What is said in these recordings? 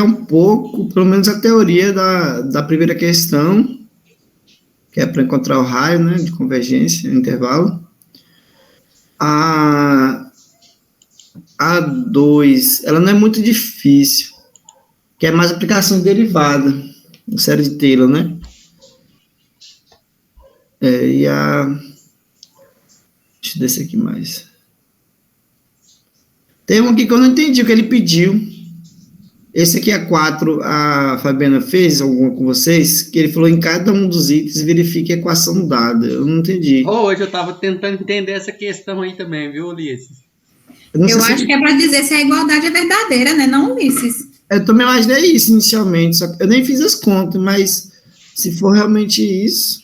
pegar um pouco, pelo menos a teoria da primeira questão, que é para encontrar o raio, né, de convergência, intervalo. A 2, ela não é muito difícil, que é mais aplicação de derivada, série de Taylor, né? Deixa eu descer aqui mais. Tem um aqui que eu não entendi o que ele pediu. Esse aqui, a 4, a Fabiana fez alguma com vocês, que ele falou em cada um dos itens, verifique a equação dada. Eu não entendi. Hoje eu estava tentando entender essa questão aí também, viu, Ulisses? Eu acho que é para dizer se a igualdade é verdadeira, né? Não, Ulisses? Eu também imaginei isso inicialmente, só que eu nem fiz as contas, mas se for realmente isso...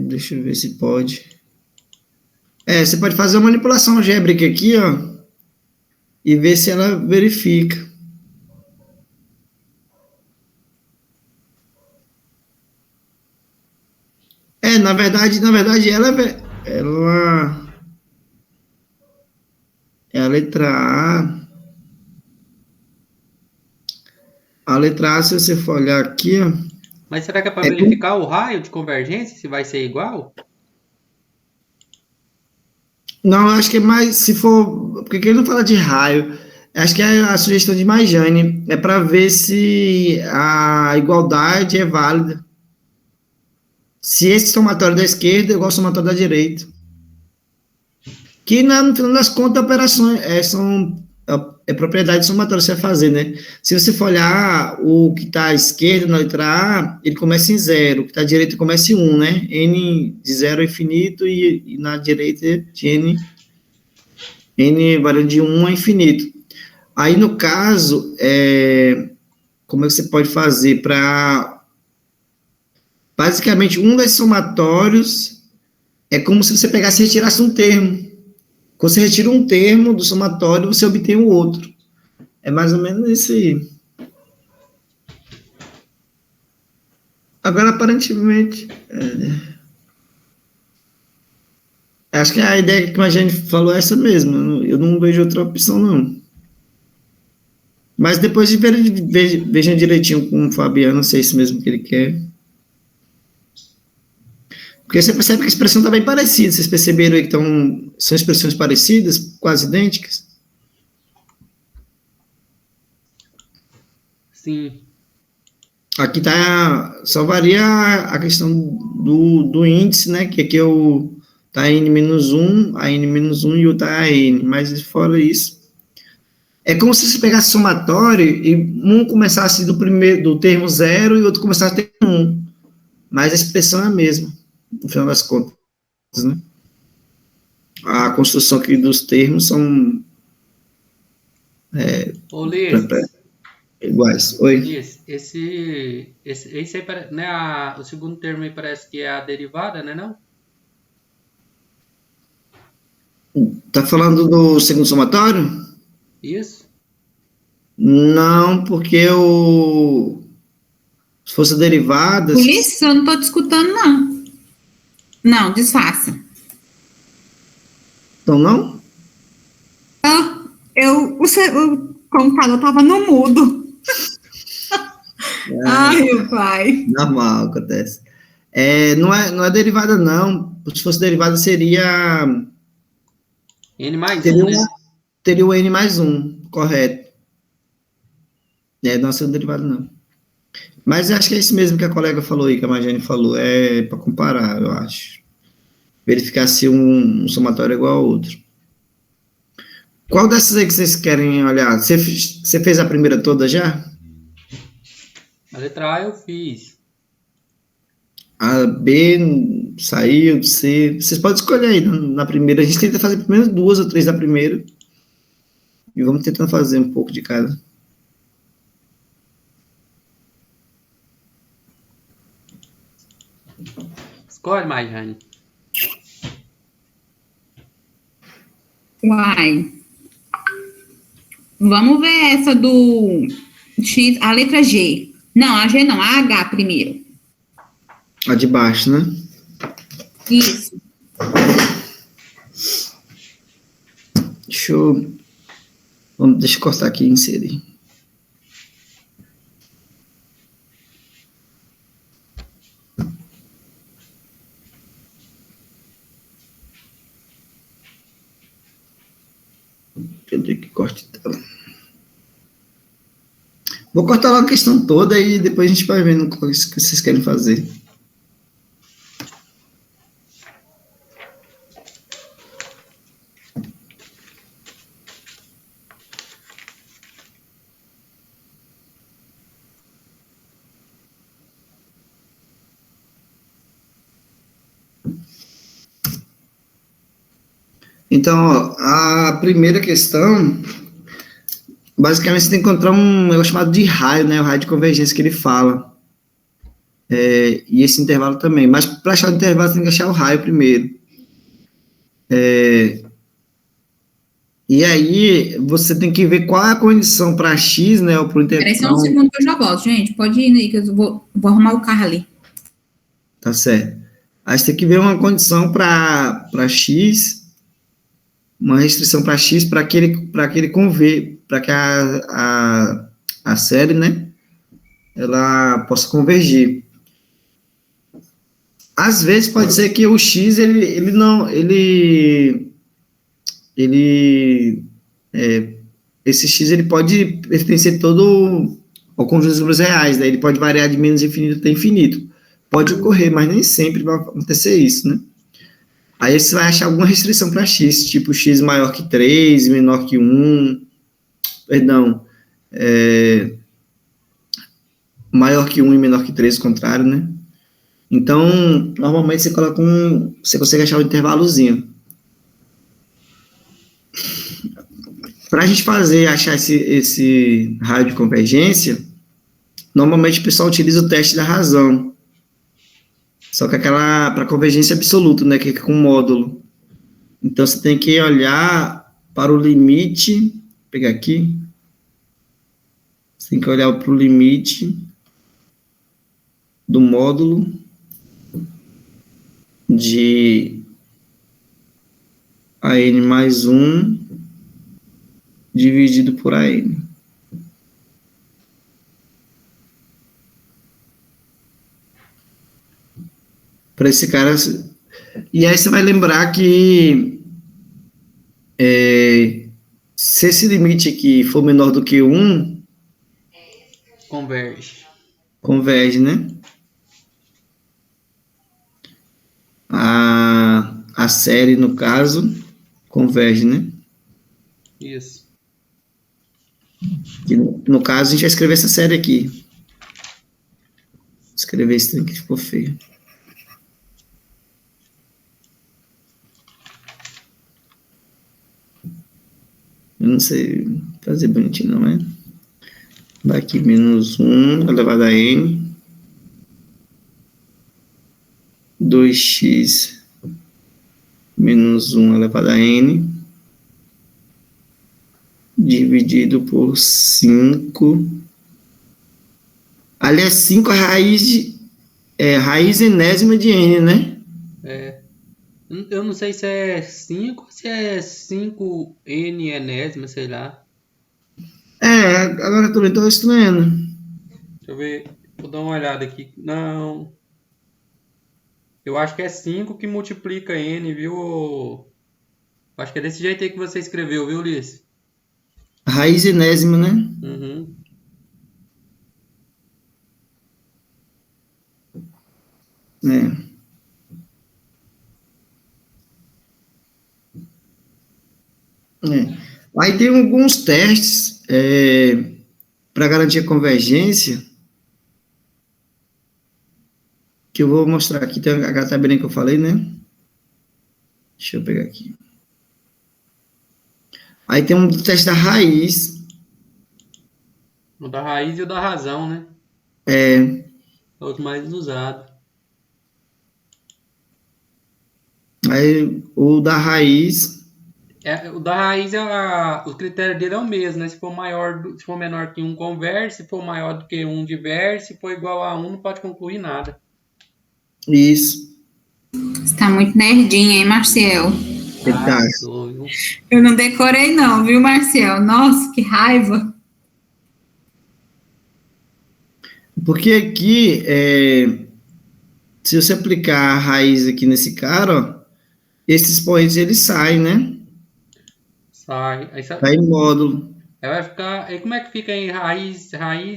deixa eu ver se pode. Você pode fazer uma manipulação algébrica aqui, ó, e ver se ela verifica. Na verdade, ela é a letra A. A letra A, se você for olhar aqui, ó. Mas será que é para verificar o raio de convergência, se vai ser igual? Não, acho que é mais, se for, porque ele não fala de raio, acho que é a sugestão de Majane, é para ver se a igualdade é válida. Se esse somatório da esquerda é igual ao somatório da direita. Que, no final das contas, operações é propriedade somatória que você vai fazer, né? Se você for olhar o que está à esquerda, na letra A, ele começa em 0, o que está à direita começa em 1, né? N de 0 a infinito e na direita de N variando de 1 a infinito. Aí, no caso, como é que você pode fazer para... Basicamente, um desses somatórios é como se você pegasse e retirasse um termo. Quando você retira um termo do somatório, você obtém o outro. É mais ou menos isso aí. Agora, aparentemente... acho que a ideia que a gente falou é essa mesmo. Eu não vejo outra opção, não. Mas depois vejam direitinho com o Fabiano, se é isso mesmo que ele quer. Porque você percebe que a expressão está bem parecida. Vocês perceberam aí que são expressões parecidas, quase idênticas? Sim. Aqui só varia a questão do índice, né? Que aqui tá N-1, a N-1 e o tá a N. Mas fora isso, é como se você pegasse somatório e um começasse do termo 0 e o outro começasse do termo 1. Mas a expressão é a mesma, no final das contas, né? A construção aqui dos termos são iguais. Oi? Esse aí, né, o segundo termo aí parece que é a derivada, né, não? Tá falando do segundo somatório? Isso. Não, porque se fosse derivadas... Ulisses, eu não estou te escutando, não. Não, disfarça. Então, não? O computador estava no mudo. Ai, meu pai. Normal, acontece. Não é derivada, não. Se fosse derivada, seria... N mais 1, né? Teria o N mais 1, correto. Não é derivada, não. Mas acho que é isso mesmo que a colega falou aí, que a Majane falou. É para comparar, eu acho. Verificar se um somatório é igual ao outro. Qual dessas aí que vocês querem olhar? Você fez a primeira toda já? A letra A eu fiz. A B saiu, C. Vocês podem escolher aí na primeira. A gente tenta fazer pelo menos 2 ou 3 da primeira. E vamos tentando fazer um pouco de cada. Escolhe, Majane. Uai. Vamos ver essa do X, a letra G. Não, a G não, a H primeiro. A de baixo, né? Isso. Deixa eu cortar aqui e inserir. Cadê que corte tela? Vou cortar logo a questão toda e depois a gente vai vendo o que vocês querem fazer. Então, ó, a primeira questão, basicamente você tem que encontrar um negócio chamado de raio, né? O raio de convergência que ele fala. E esse intervalo também. Mas para achar o intervalo, você tem que achar o raio primeiro. E aí, você tem que ver qual é a condição para x, né? Ou para o Peraí só um segundo que eu já volto, gente. Pode ir aí, que eu vou arrumar o carro ali. Tá certo. Aí você tem que ver uma condição para x, uma restrição para x, para que ele conver, para que a série, né? Ela possa convergir. Às vezes pode ser que o x esse x ele pode pertencer todo ao conjunto dos números reais, né? Ele pode variar de menos infinito até infinito. Pode ocorrer, mas nem sempre vai acontecer isso, né? Aí você vai achar alguma restrição para x, tipo x maior que 3, menor que 1, perdão, maior que 1 e menor que 3, o contrário, né? Então, normalmente você coloca você consegue achar um intervalozinho. Para a gente achar esse raio de convergência, normalmente o pessoal utiliza o teste da razão. Só que para convergência absoluta, né, que é com módulo. Então, você tem que olhar para o limite, vou pegar aqui, você tem que olhar para o limite do módulo de AN mais 1 dividido por AN. Para esse cara. E aí você vai lembrar que se esse limite aqui for menor do que 1, converge, né? A série, no caso, converge, né? Isso. Que, no caso, a gente vai escrever essa série aqui. Vou escrever esse trem que ficou feio. Eu não sei fazer bonitinho, não é? Vai aqui, menos 1 elevado a n. 2x menos 1 elevado a n. Dividido por 5. Ali é 5 a raiz enésima de n, né? Eu não sei se é 5 ou se é 5n enésima, sei lá. Agora eu também estou estranhando. Deixa eu ver, vou dar uma olhada aqui. Não. Eu acho que é 5 que multiplica n, viu? Acho que é desse jeito aí que você escreveu, viu, Ulisses? Raiz enésima, né? Uhum. Aí tem alguns testes para garantir a convergência que eu vou mostrar aqui. Tem a tabelinha que eu falei, né? Deixa eu pegar aqui. Aí tem um teste da raiz. O da raiz e o da razão, né? É os mais usados. Aí o da raiz. O da raiz, o critério dele é o mesmo, né? Se for menor que 1, converge. Se for maior do que 1, diverge. Se for igual a 1, não pode concluir nada. Isso. Você tá muito nerdinha, hein, Marcial? que tá? Sou, viu? Eu não decorei, não, viu, Marcial? Nossa, que raiva. Porque aqui, se você aplicar a raiz aqui nesse cara, ó, esses expoentes eles saem, né? Sai. Aí, Sai em módulo. aí vai ficar. Aí como é que fica aí raiz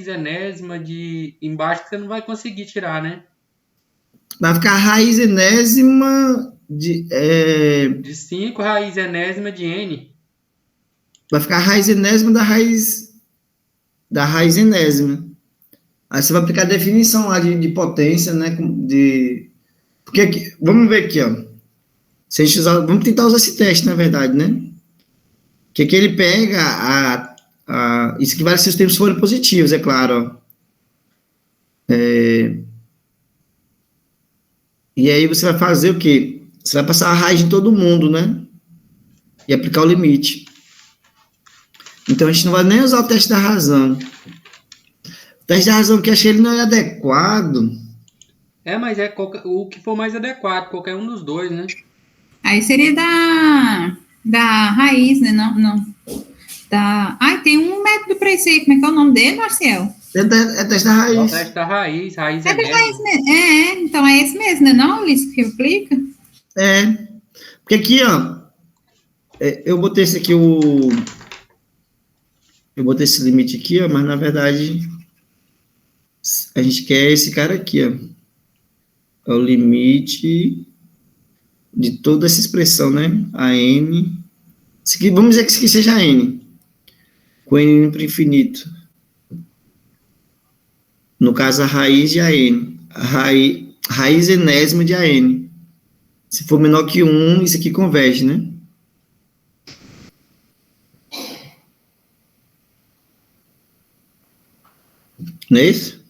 enésima de embaixo que você não vai conseguir tirar, né? Vai ficar a raiz enésima De 5 raiz enésima de N. vai ficar a raiz enésima da raiz enésima. Aí você vai aplicar a definição lá de potência, né? Porque vamos ver aqui, ó. Se a gente vamos tentar usar esse teste, na verdade, né? Que aqui ele pega isso que vale se os termos forem positivos, é claro, ó. E aí você vai fazer o quê? Você vai passar a raiz em todo mundo, né? E aplicar o limite. Então a gente não vai nem usar o teste da razão. O teste da razão que eu achei ele não é adequado. Mas o que for mais adequado, qualquer um dos dois, né? Aí seria da raiz, né? Não, não. Ai, tem um método para isso aí. Como é que é o nome dele, Marcel? É teste da É o raiz. teste da raiz É da raiz enésima. mesmo. Então é esse mesmo, né? Não, Ulisses, que aplica? É. Porque aqui, ó, eu botei esse aqui, eu botei esse limite aqui, ó, mas na verdade a gente quer esse cara aqui, ó. É o limite de toda essa expressão, né? A n. Aqui, vamos dizer que isso aqui seja n. Com n indo para o infinito. No caso, a raiz de AN. Raiz enésima de AN. Se for menor que 1, isso aqui converge, né? Não é isso?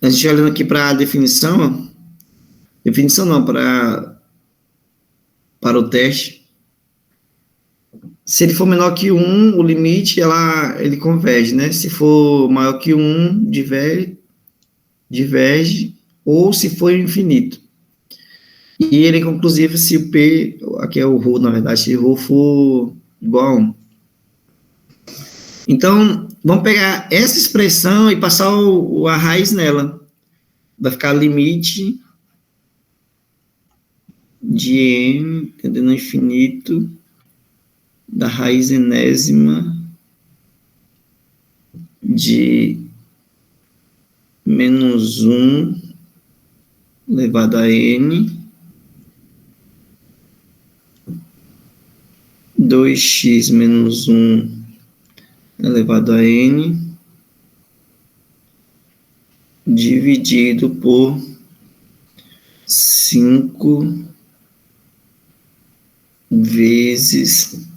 A gente olhando aqui para a definição, ó. Definição não, para o teste. Se ele for menor que 1, o limite, ele converge, né? Se for maior que 1, diverge, ou se for infinito. E ele é conclusivo se o P, aqui é o ρ, na verdade, se ρ for igual a 1. Então, vamos pegar essa expressão e passar a raiz nela. Vai ficar limite de n, tendendo ao infinito, da raiz enésima de menos 1 elevado a n, 2x menos 1 elevado a n, dividido por 5 vezes.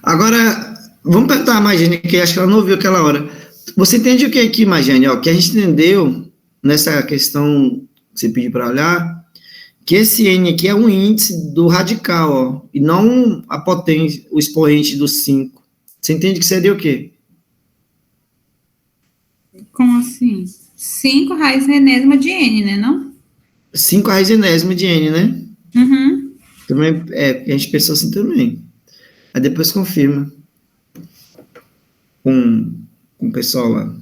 Agora, vamos perguntar a Magiane, que acho que ela não ouviu aquela hora. Você entende o que aqui, Magiane? Ó, que a gente entendeu nessa questão que você pediu para olhar, que esse n aqui é um índice do radical, ó, e não a potência, o expoente do 5. Você entende que seria o quê? Como assim? 5 raiz enésima de N, né, não? 5 raiz enésima de n, né? Uhum. Também, a gente pensou assim também. Aí depois confirma com o pessoal lá.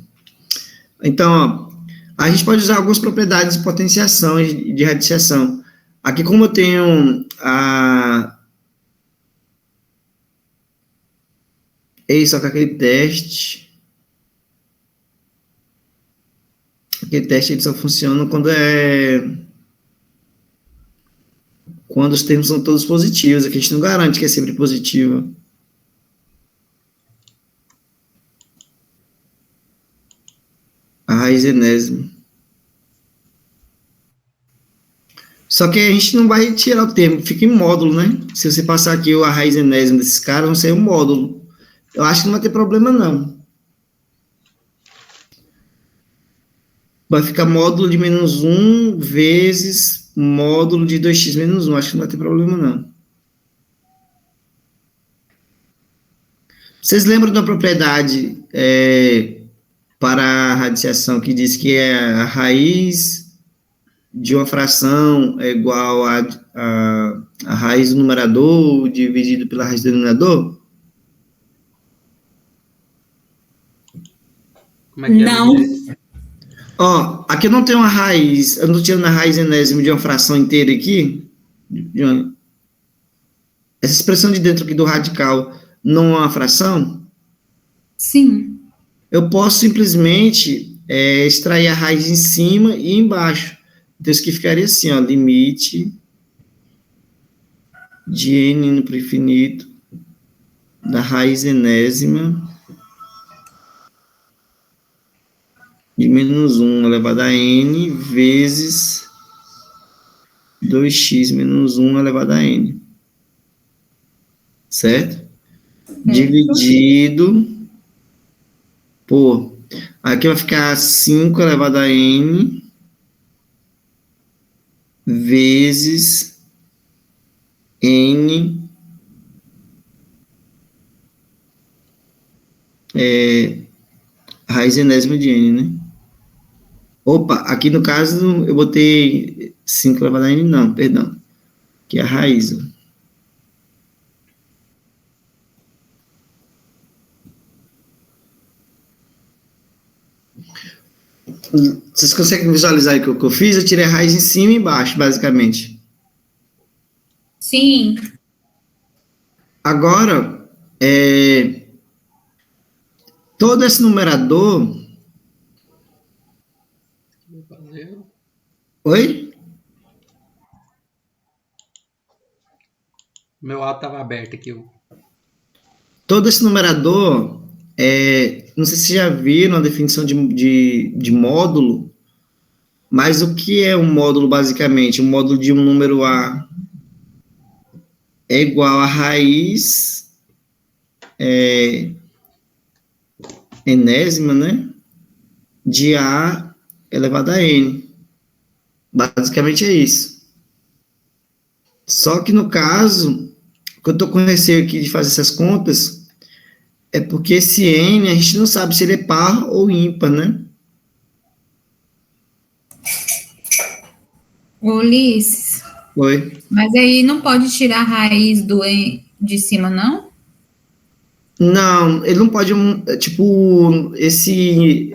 Então, ó, a gente pode usar algumas propriedades de potenciação e de radiciação. Aqui, como eu tenho só com aquele teste. Aquele teste ele só funciona quando os termos são todos positivos. Aqui a gente não garante que é sempre positivo. A raiz enésima. Só que a gente não vai tirar o termo, fica em módulo, né? Se você passar aqui a raiz enésima desses caras, vão ser um módulo. Eu acho que não vai ter problema, não. Vai ficar módulo de menos 1 vezes módulo de 2x menos 1. Acho que não vai ter problema, não. Vocês lembram da propriedade para a radiciação que diz que é a raiz de uma fração é igual a raiz do numerador dividido pela raiz do denominador? Como é que é, Não. Ulisses? Ó, aqui eu não tenho uma raiz, eu não estou tirando a raiz enésima de uma fração inteira aqui. Essa expressão de dentro aqui do radical não é uma fração? Sim. Eu posso simplesmente extrair a raiz em cima e embaixo. Então, isso aqui ficaria assim, ó, limite de n indo para o infinito da raiz enésima de menos 1 elevado a n vezes 2x menos 1 elevado a n. Certo? Dividido por... Aqui vai ficar 5 elevado a n vezes n raiz enésima de n, né? Opa, aqui no caso eu botei 5 elevado a n, não, perdão. Que é a raiz. Vocês conseguem visualizar o que eu fiz? Eu tirei a raiz em cima e embaixo, basicamente. Sim. Agora, todo esse numerador... Oi? Meu áudio estava aberto aqui. Todo esse numerador, não sei se vocês já viram a definição de módulo, mas o que é um módulo, basicamente? Um módulo de um número A é igual a raiz enésima, né? De A elevado a N. Basicamente é isso. Só que no caso, que eu estou com receio aqui de fazer essas contas, é porque esse N, a gente não sabe se ele é par ou ímpar, né? Ulisses, Oi. mas aí não pode tirar a raiz do de cima, não? Não, ele não pode, tipo, esse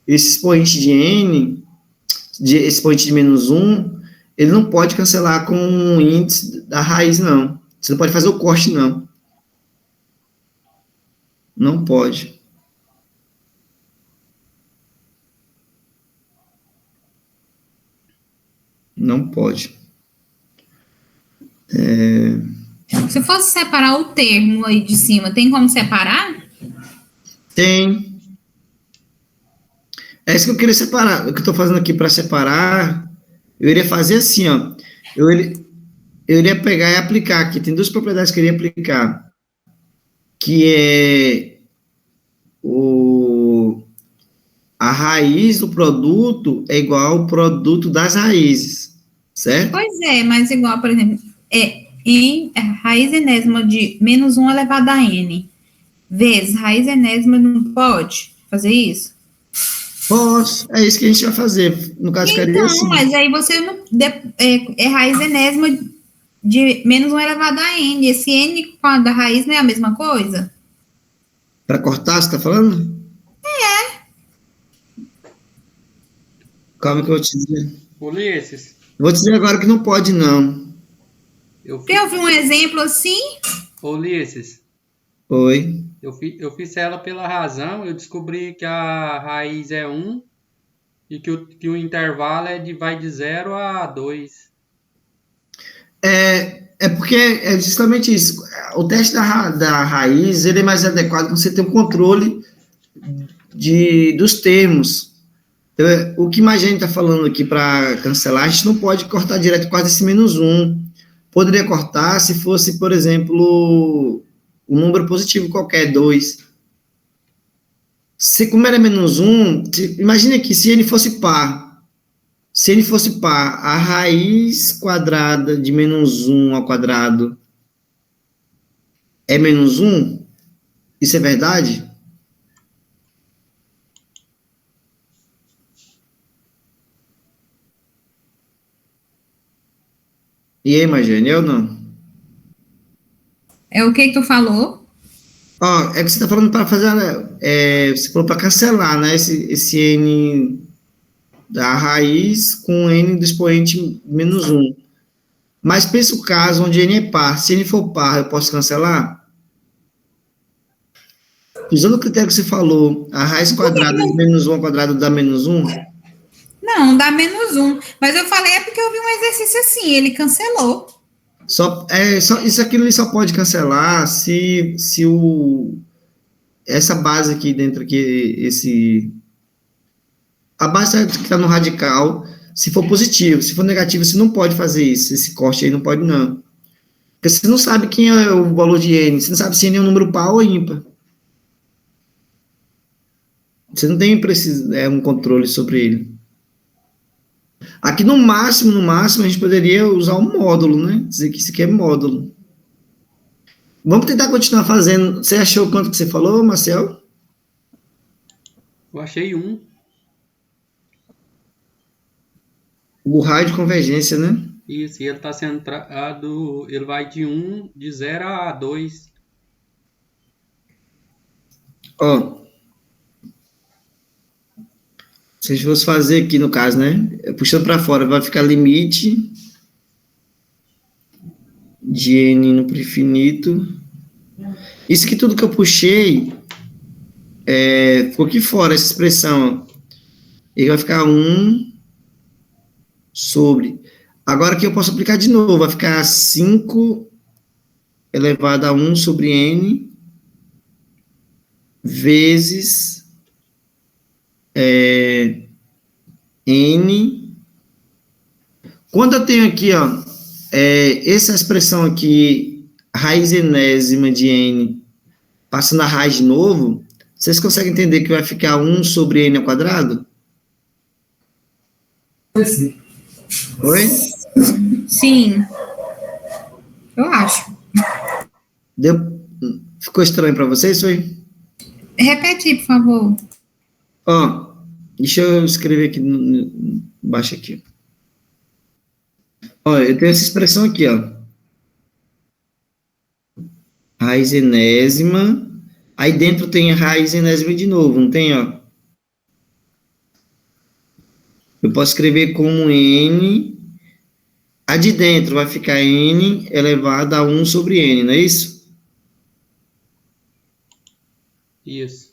expoente de N, esse expoente de menos 1, ele não pode cancelar com o índice da raiz, não. Você não pode fazer o corte, não. Não pode. Não pode. Se fosse separar o termo aí de cima, tem como separar? Tem. É isso que eu queria separar. O que eu estou fazendo aqui para separar, eu iria fazer assim, ó. Eu iria pegar e aplicar aqui. Tem duas propriedades que eu iria aplicar. Que é a raiz do produto é igual ao produto das raízes, certo? Pois é, mas igual, por exemplo, em raiz enésima de menos 1 elevado a n, vezes raiz enésima, não pode fazer isso? Posso, é isso que a gente vai fazer. No caso, ficaria Então, assim. mas aí você não... É raiz enésima de menos 1 elevado a n. Esse n com a da raiz não é a mesma coisa? Para cortar, você está falando? Calma que eu vou te dizer. Ulisses, Eu vou te dizer agora que não pode, não. eu Eu vi um exemplo assim. Ulisses, Oi. eu fiz ela pela razão, eu descobri que a raiz é 1 e que o intervalo vai de 0 a 2. É porque é justamente isso. O teste da raiz, ele é mais adequado quando você tem um controle dos termos. Então, o que mais a gente está falando aqui para cancelar, a gente não pode cortar direto quase esse menos 1. Poderia cortar se fosse, por exemplo, um número positivo qualquer, 2. Como era menos 1, imagine que se ele fosse par, a raiz quadrada de menos 1 ao quadrado é menos 1? Isso é verdade? E aí, Majane, eu não. É o que tu falou? Ó, é que você está falando para fazer, você falou para cancelar, né, esse N da raiz com N do expoente menos um. Mas pensa o caso onde N é par. Se N for par, eu posso cancelar? Usando o critério que você falou, a raiz Por que que quadrada de não? menos um ao quadrado dá menos um? Não, dá menos um. Mas eu falei, é porque eu vi um exercício assim, ele cancelou. Isso aqui ele só pode cancelar se essa base aqui dentro, a base que está no radical, se for positivo. Se for negativo, você não pode fazer isso. Esse corte aí não pode, não. Porque você não sabe quem é o valor de N. Você não sabe se N é um número par ou ímpar. Você não tem um controle sobre ele. Aqui no máximo, a gente poderia usar um módulo, né? Dizer que isso aqui é módulo. Vamos tentar continuar fazendo. Você achou quanto que você falou, Marcel? Eu achei um. O raio de convergência, né? Isso, e ele está centrado, ele vai de 0 a 2. Ó, se a gente fosse fazer aqui no caso, né? Puxando para fora, vai ficar limite de N no infinito. Isso aqui tudo que eu puxei ficou aqui fora, essa expressão. Ó. E vai ficar 1 sobre. Agora aqui eu posso aplicar de novo, vai ficar 5 elevado a 1 sobre N vezes N. Quando eu tenho aqui, ó, essa expressão aqui, raiz enésima de N, passando a raiz de novo, vocês conseguem entender que vai ficar 1 sobre N ao quadrado? Oi? Sim, eu acho. Ficou estranho para vocês, foi? Repete, por favor. Ó, deixa eu escrever aqui embaixo aqui. Ó, eu tenho essa expressão aqui, ó. Raiz enésima. Aí dentro tem a raiz enésima de novo, não tem, ó? Eu posso escrever como N. A de dentro vai ficar N elevado a 1 sobre N, não é isso? Isso.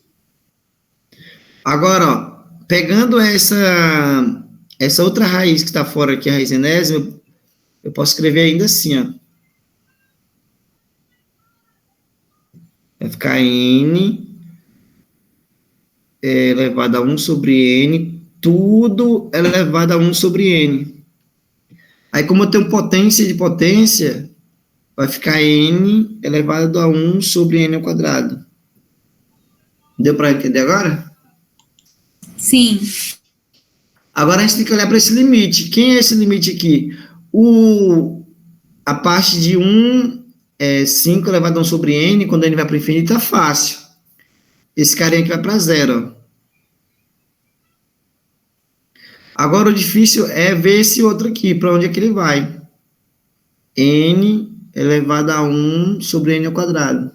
Agora, ó, pegando essa outra raiz que está fora aqui, a raiz enésima, eu posso escrever ainda assim, ó. Vai ficar N elevado a 1 sobre N, tudo elevado a 1 sobre N. Aí, como eu tenho potência de potência, vai ficar N elevado a 1 sobre N ao quadrado. Deu para entender agora? Sim. Agora a gente tem que olhar para esse limite. Quem é esse limite aqui? A parte de 1 é 5 elevado a 1 sobre N, quando N vai para o infinito, tá fácil. Esse carinha aqui vai para zero. Agora o difícil é ver esse outro aqui, para onde é que ele vai. N elevado a 1 sobre N ao quadrado.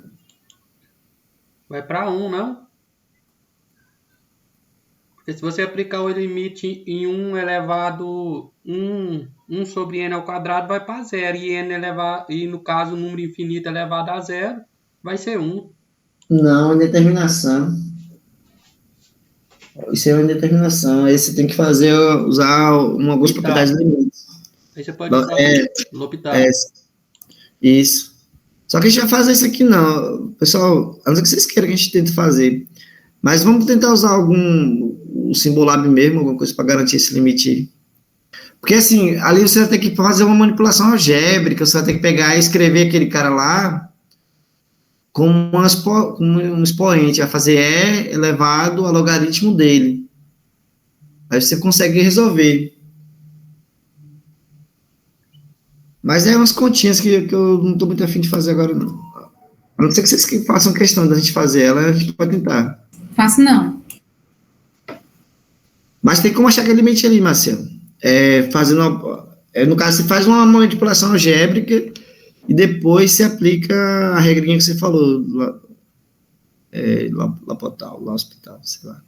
Vai para 1, não? Porque se você aplicar o limite em 1 elevado 1 sobre N ao quadrado, vai para 0. E no caso, o número infinito elevado a 0, vai ser 1. Não, é determinação. Isso é uma determinação. Aí você tem que usar algumas propriedades do limite. Aí você pode usar L'Hopital. Isso. Só que a gente vai fazer isso aqui não. Pessoal, a não ser que vocês queiram que a gente tente fazer. Mas vamos tentar usar um Simbolab mesmo, alguma coisa para garantir esse limite. Porque assim, ali você vai ter que fazer uma manipulação algébrica, você vai ter que pegar e escrever aquele cara lá como um expoente, vai fazer E elevado ao logaritmo dele. Aí você consegue resolver. Mas é umas continhas que eu não estou muito afim de fazer agora, não. A não ser que vocês façam questão da gente fazer ela, a gente pode tentar. Faço não. Mas tem como achar aquele limite ali, Marcelo. No caso, você faz uma manipulação algébrica e depois você aplica a regrinha que você falou, Lapotal, lá hospital, sei lá.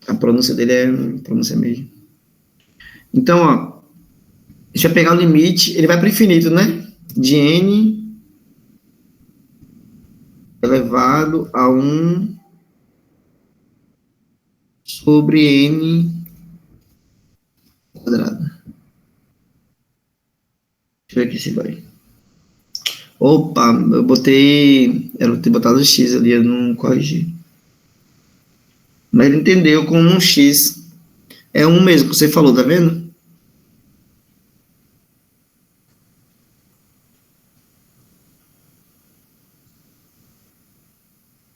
A pronúncia dele é pronúncia mesmo. Então, ó, deixa eu pegar o limite, ele vai para o infinito, né? De n elevado a 1 sobre n quadrado. Deixa eu ver aqui se vai. Opa, eu botei. Era ter botado o x ali, eu não corrigi. Mas ele entendeu como um x. É um mesmo que você falou, tá vendo?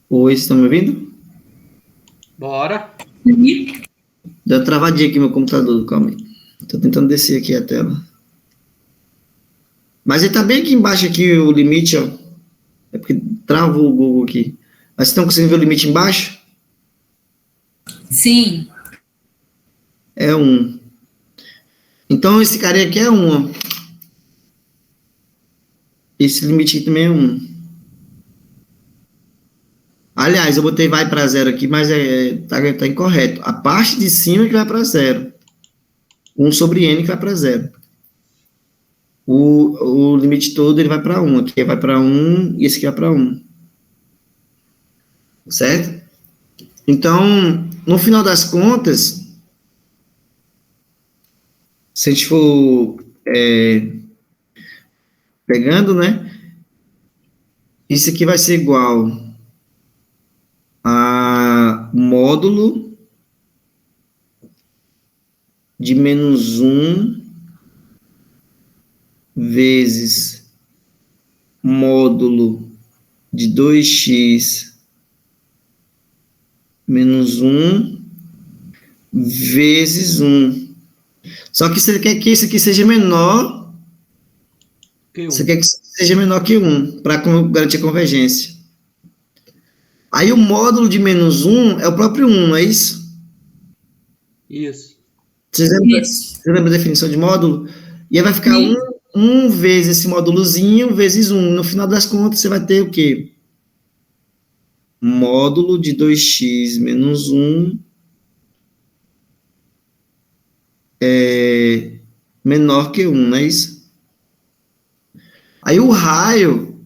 Oi, vocês estão me ouvindo? Bora. Deu uma travadinha aqui no meu computador, calma aí. Tô tentando descer aqui a tela. Mas ele tá bem aqui embaixo, aqui, o limite, ó. É porque travou o Google aqui. Mas vocês estão conseguindo ver o limite embaixo? Sim. É 1. Então, esse carinha aqui é 1, ó. Esse limite aqui também é 1. Aliás, eu botei vai para 0 aqui, mas tá incorreto. A parte de cima que vai para 0. 1 sobre n que vai para 0. O limite todo ele vai para 1. Aqui vai para 1 e esse aqui vai para 1. Certo? Então, no final das contas, se a gente for pegando, né? Isso aqui vai ser igual a módulo de menos 1 vezes módulo de 2x menos 1 vezes 1. Só que você quer que isso aqui seja menor. Você quer que seja menor que 1, para garantir a convergência. Aí o módulo de menos 1 é o próprio 1, não é isso? Isso. Você lembra da definição de módulo? E aí vai ficar 1 vezes esse módulozinho vezes 1. No final das contas, você vai ter o quê? Módulo de 2x menos 1 é menor que 1, não é isso? Aí o raio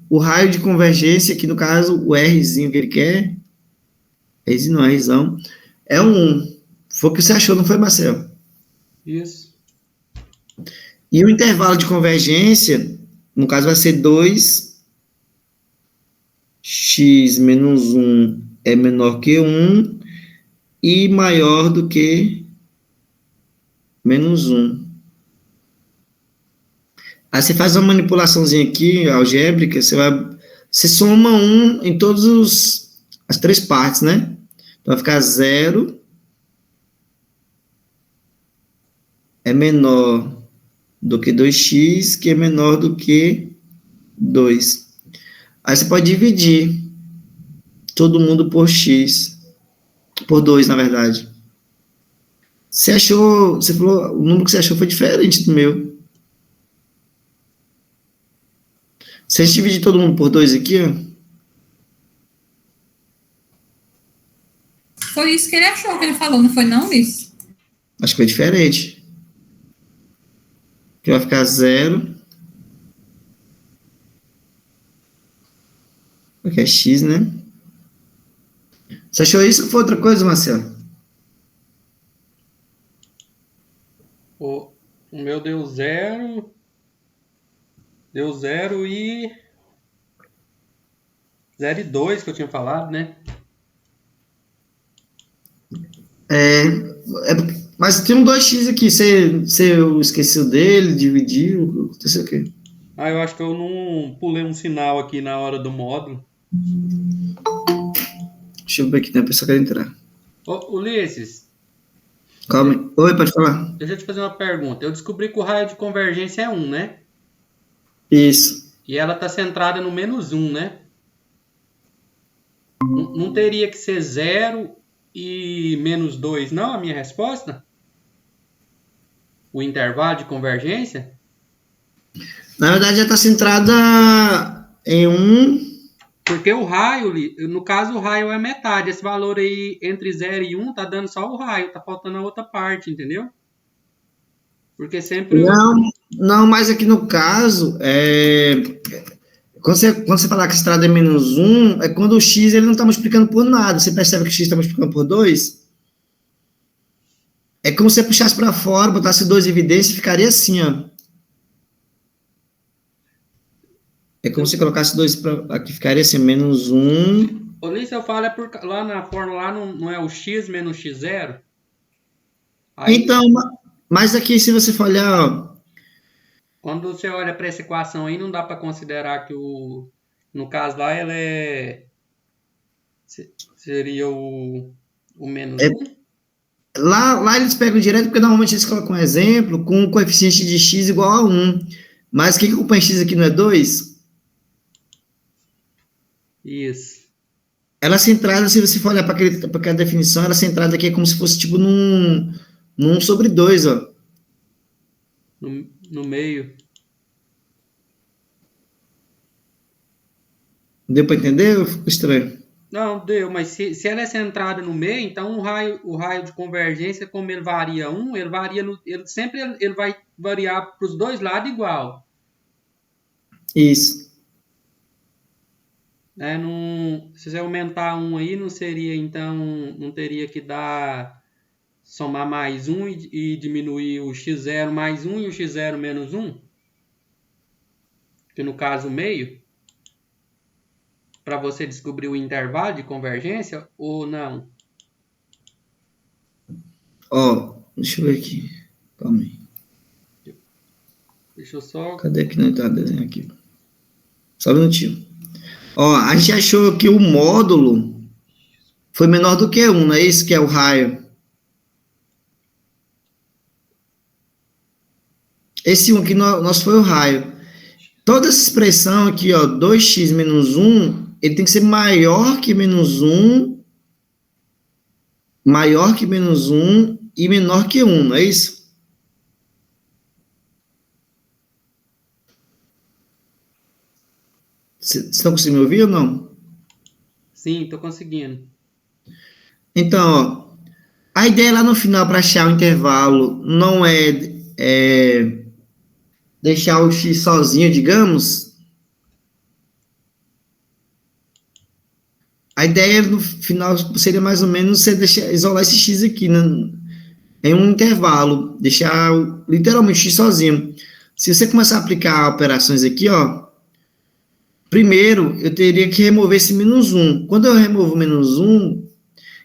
de convergência, aqui no caso, o Rzinho que ele quer, Rzinho não, Rzão, é 1. Foi o que você achou, não foi, Marcelo? Isso. E o intervalo de convergência, no caso, vai ser 2x menos 1 é menor que 1 e maior do que menos 1. Aí você faz uma manipulaçãozinha aqui, algébrica, você soma 1 em todas as 3 partes, né? Então vai ficar 0 é menor do que 2x, que é menor do que 2. Aí você pode dividir todo mundo por x, por 2, na verdade. Você falou, o número que você achou foi diferente do meu. Se a gente dividir todo mundo por 2 aqui, ó. Foi isso que ele achou, que ele falou, não foi não, Luiz? Acho que foi diferente. Que vai ficar 0. Porque é x, né? Você achou isso ou foi outra coisa, Marcelo? O meu deu 0. Deu 0 e 0 e 2 que eu tinha falado, né? Mas tem um 2x aqui. Você esqueceu dele, dividiu, aconteceu o quê? Ah, eu acho que eu não pulei um sinal aqui na hora do módulo. Deixa eu ver aqui, tem uma pessoa que quer entrar. Ô, Ulisses, Calma aí. Oi, pode falar. deixa eu te fazer uma pergunta. Eu descobri que o raio de convergência é 1, né? Isso. E ela está centrada no menos 1, né? Não teria que ser 0 e menos 2, não? A minha resposta? o intervalo de convergência? Na verdade, já está centrada em um. Porque o raio, no caso, o raio é metade. Esse valor aí entre 0 e 1 tá dando só o raio, tá faltando a outra parte, entendeu? Porque sempre Não, mas aqui no caso, quando você falar que a estrada é menos um, é quando o x ele não está multiplicando por nada. Você percebe que o x está multiplicando por 2? É como se você puxasse para fora, botasse 2 em evidência e ficaria assim, ó. É como se colocasse 2 aqui, ficaria assim, menos 1. Ali, se eu falo, lá na fórmula lá não é o x menos x0? Aí, Então, mas aqui, se você for olhar, ó, quando você olha para essa equação aí, não dá para considerar que no caso lá, ela seria o menos 1? lá eles pegam direto, porque normalmente eles colocam um exemplo com o coeficiente de x igual a 1. Mas o que acompanha x aqui não é 2? Isso. Ela centrada, se você for olhar para aquela definição, ela centrada aqui é como se fosse tipo num sobre 2, ó. No meio. Deu para entender? Ou ficou estranho? Não, deu, mas se ela é centrada no meio, então o raio de convergência, como ele varia 1, ele varia sempre ele vai variar para os dois lados igual. Isso. Né? Se você aumentar 1 aí, não seria, então, não teria que somar mais 1 e diminuir o x0 mais 1 e o x0 menos 1? Que no caso, o meio? Para você descobrir o intervalo de convergência ou não? Ó, deixa eu ver aqui. Calma aí. Deixa eu só... Cadê que não tá desenho aqui? Só um minutinho. Ó, a gente achou que o módulo foi menor do que 1, não é isso que é o raio? Esse 1 aqui nosso foi o raio. Toda essa expressão aqui, ó, 2x menos 1, ele tem que ser maior que menos 1, maior que menos 1 e menor que 1, não é isso? Vocês estão conseguindo me ouvir ou não? Sim, estou conseguindo. Então, ó, a ideia lá no final para achar o intervalo não é deixar o x sozinho, digamos. A ideia no final seria mais ou menos você isolar esse x aqui, né, em um intervalo, deixar literalmente o x sozinho. Se você começar a aplicar operações aqui, ó, primeiro eu teria que remover esse menos 1. Quando eu removo o menos 1,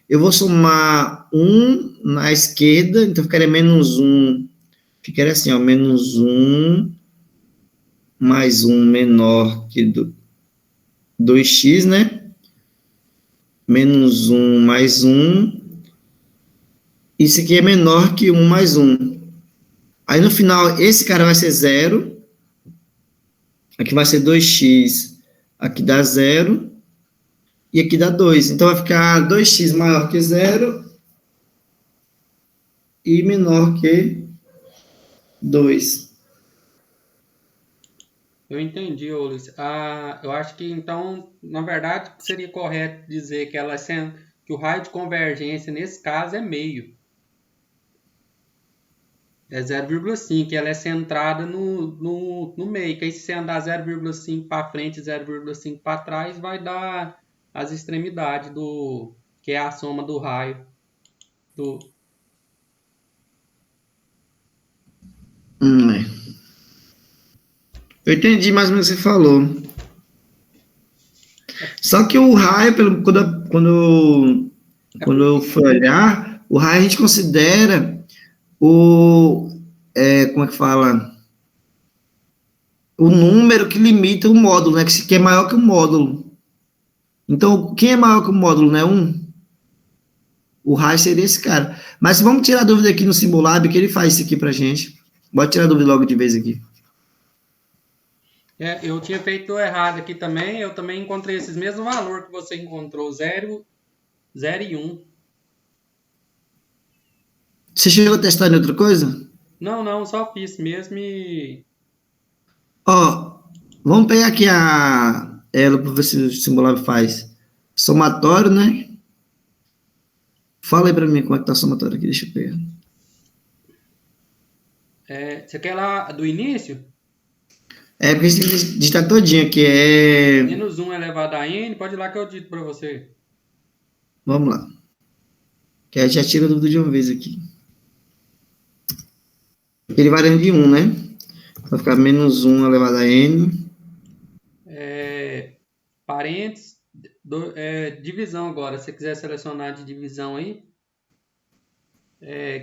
eu vou somar 1 na esquerda, então ficaria menos 1. Ficaria assim, ó, menos 1 mais 1 menor que 2x, né? Menos 1 mais 1. Isso aqui é menor que 1 mais 1. Aí no final, esse cara vai ser 0. Aqui vai ser 2x. Aqui dá 0. E aqui dá 2. Então vai ficar 2x maior que 0 e menor que 2. Eu entendi, Luiz. Eu acho que, então, na verdade, seria correto dizer que que o raio de convergência, nesse caso, é meio. É 0,5. Ela é centrada no meio. Que aí, se você andar 0,5 para frente e 0,5 para trás, vai dar as extremidades que é a soma do raio. Eu entendi mais ou menos o que você falou. Só que o raio, quando eu for olhar, o raio a gente considera como é que fala? O número que limita o módulo, né? Que é maior que o módulo. Então, quem é maior que o módulo, né? 1? O raio seria esse cara. Mas vamos tirar a dúvida aqui no Simulab, que ele faz isso aqui pra gente. Bora tirar a dúvida logo de vez aqui. Eu tinha feito errado aqui também. Eu também encontrei esses mesmos valores que você encontrou, 0 e 1. Você chegou a testar em outra coisa? Não, só fiz mesmo e... Ó, vamos pegar aqui ela para ver se o Simulab faz. Somatório, né? Fala aí para mim como é que tá o somatório aqui, deixa eu ver. Você quer lá do início? Porque a gente tem que digitar todinho aqui, Menos 1 elevado a n, pode ir lá que eu dito para você. Vamos lá. Que aí já tira a dúvida de uma vez aqui. Ele variando de 1, né? Vai ficar menos 1 elevado a n. Parênteses, divisão agora. Se você quiser selecionar de divisão aí,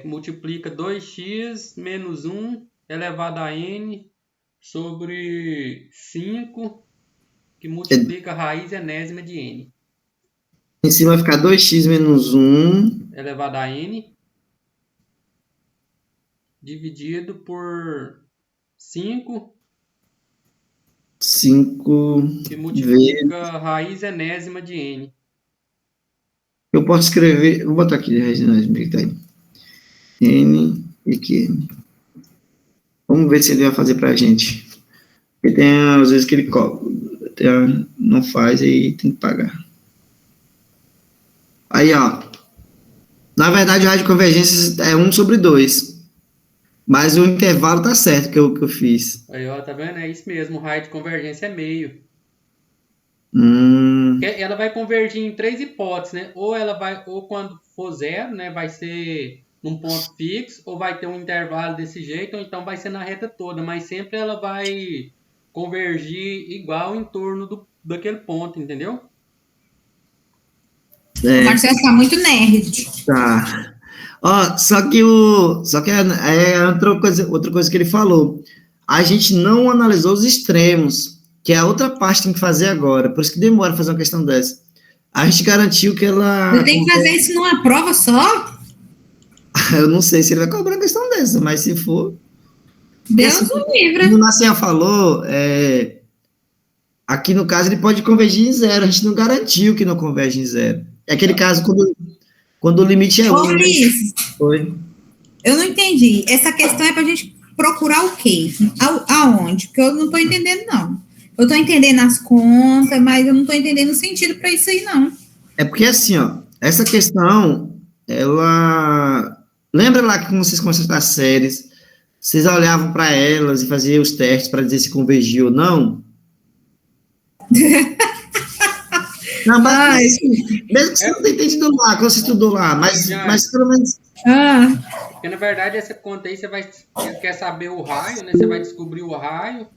multiplica 2x menos 1 elevado a n sobre 5, que multiplica a raiz enésima de n. Em cima vai ficar 2x menos 1 elevado a n dividido por 5, que multiplica a raiz enésima de n. Eu posso escrever, vou botar aqui raiz enésima, que tá aí. N e Q. Vamos ver se ele vai fazer pra gente. Porque tem às vezes que ele não faz e tem que pagar. Aí, ó. Na verdade, o raio de convergência é 1 sobre 2. Mas o intervalo tá certo que eu fiz. Aí, ó, tá vendo? É isso mesmo, o raio de convergência é meio. Ela vai convergir em 3 hipóteses, né? Ou quando for zero, né, vai ser num ponto fixo, ou vai ter um intervalo desse jeito, ou então vai ser na reta toda, mas sempre ela vai convergir igual em torno daquele ponto, entendeu? O Marcelo está muito nerd. Tá. Ó, só que outra coisa que ele falou. A gente não analisou os extremos, que é a outra parte que tem que fazer agora. Por isso que demora fazer uma questão dessa. A gente garantiu que ela... Você tem que fazer isso numa prova só? Eu não sei se ele vai cobrar uma questão dessa, mas se for... Deus o livre. Como o Marcelo falou, aqui no caso ele pode convergir em zero. A gente não garantiu que não converge em zero. É aquele caso quando o limite é 1. Ô, Liz, Foi. eu não entendi. Essa questão é para a gente procurar o quê? Aonde? Porque eu não estou entendendo, não. Eu estou entendendo as contas, mas eu não estou entendendo o sentido para isso aí, não. É porque assim, ó, essa questão, ela... Lembra lá que quando vocês consertaram as séries, vocês olhavam para elas e faziam os testes para dizer se convergia ou não? Não, mas mesmo que você não tenha entendido lá, quando você estudou lá, mas pelo menos... Porque, na verdade, essa conta aí, você quer saber o raio, né? Você vai descobrir o raio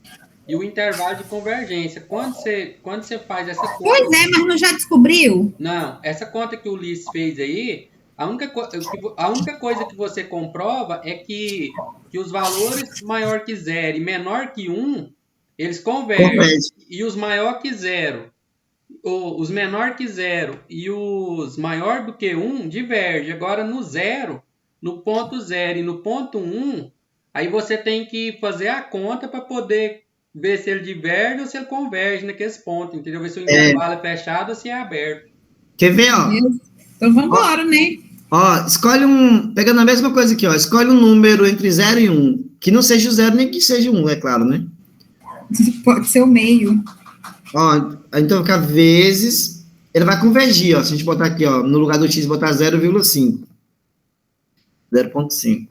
e o intervalo de convergência. Quando você faz essa conta... Pois é, mas não já descobriu? Não, essa conta que o Ulisses fez aí, a única coisa que você comprova é que os valores maior que 0 e menor que 1, eles convergem. E os maior que 0, os menor que 0 e os maior do que 1 divergem. Agora, no 0, no ponto 0 e no ponto 1, aí você tem que fazer a conta para poder ver se ele diverge ou se ele converge naqueles pontos, entendeu? Ver se o intervalo é fechado ou se é aberto. Quer ver, ó? Então vamos embora, né? Ó, escolhe pegando a mesma coisa aqui, ó, escolhe um número entre 0 e 1, que não seja o 0 nem que seja 1, é claro, né? Pode ser o meio. Ó, então vai ficar vezes, ele vai convergir, ó, se a gente botar aqui, ó, no lugar do x botar 0,5. 0,5.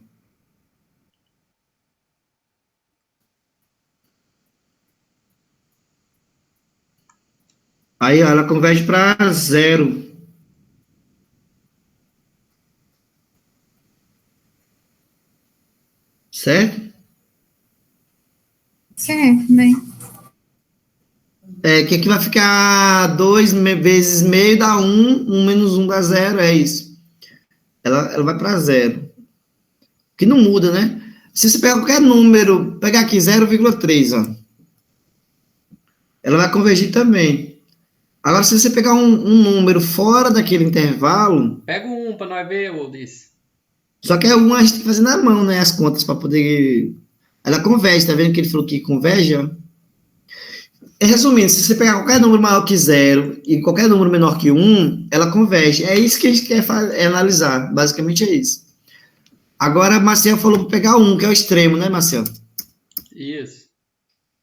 Aí, ó, ela converge para 0. Certo? Certo, né? Que aqui vai ficar 2 vezes meio dá 1, 1 menos 1 dá 0, é isso. Ela vai para 0. Que não muda, né? Se você pegar qualquer número, pegar aqui 0,3, ó. Ela vai convergir também. Agora, se você pegar um número fora daquele intervalo... Pega um para nós ver, Ulisses. Só que a gente tem que fazer na mão, né? As contas para poder... Ela converge, tá vendo que ele falou que converge, ó? Resumindo, se você pegar qualquer número maior que 0 e qualquer número menor que 1, ela converge. É isso que a gente quer analisar. Basicamente é isso. Agora, Marcel falou para pegar um, que é o extremo, né, Marcel? Isso.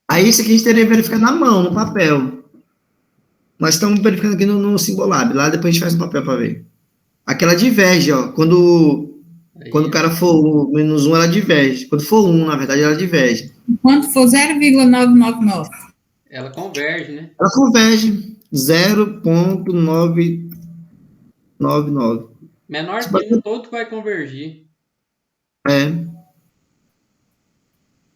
Aí isso aqui a gente teria que verificar na mão, no papel. Nós estamos verificando aqui no Simbolab. Lá depois a gente faz no papel para ver. Aquela diverge, ó. Quando o Aí, cara for menos um, ela diverge. Quando for um, na verdade, ela diverge. Enquanto for 0,999. ela converge, né? Ela converge 0,999. Menor que um, todo vai convergir. É,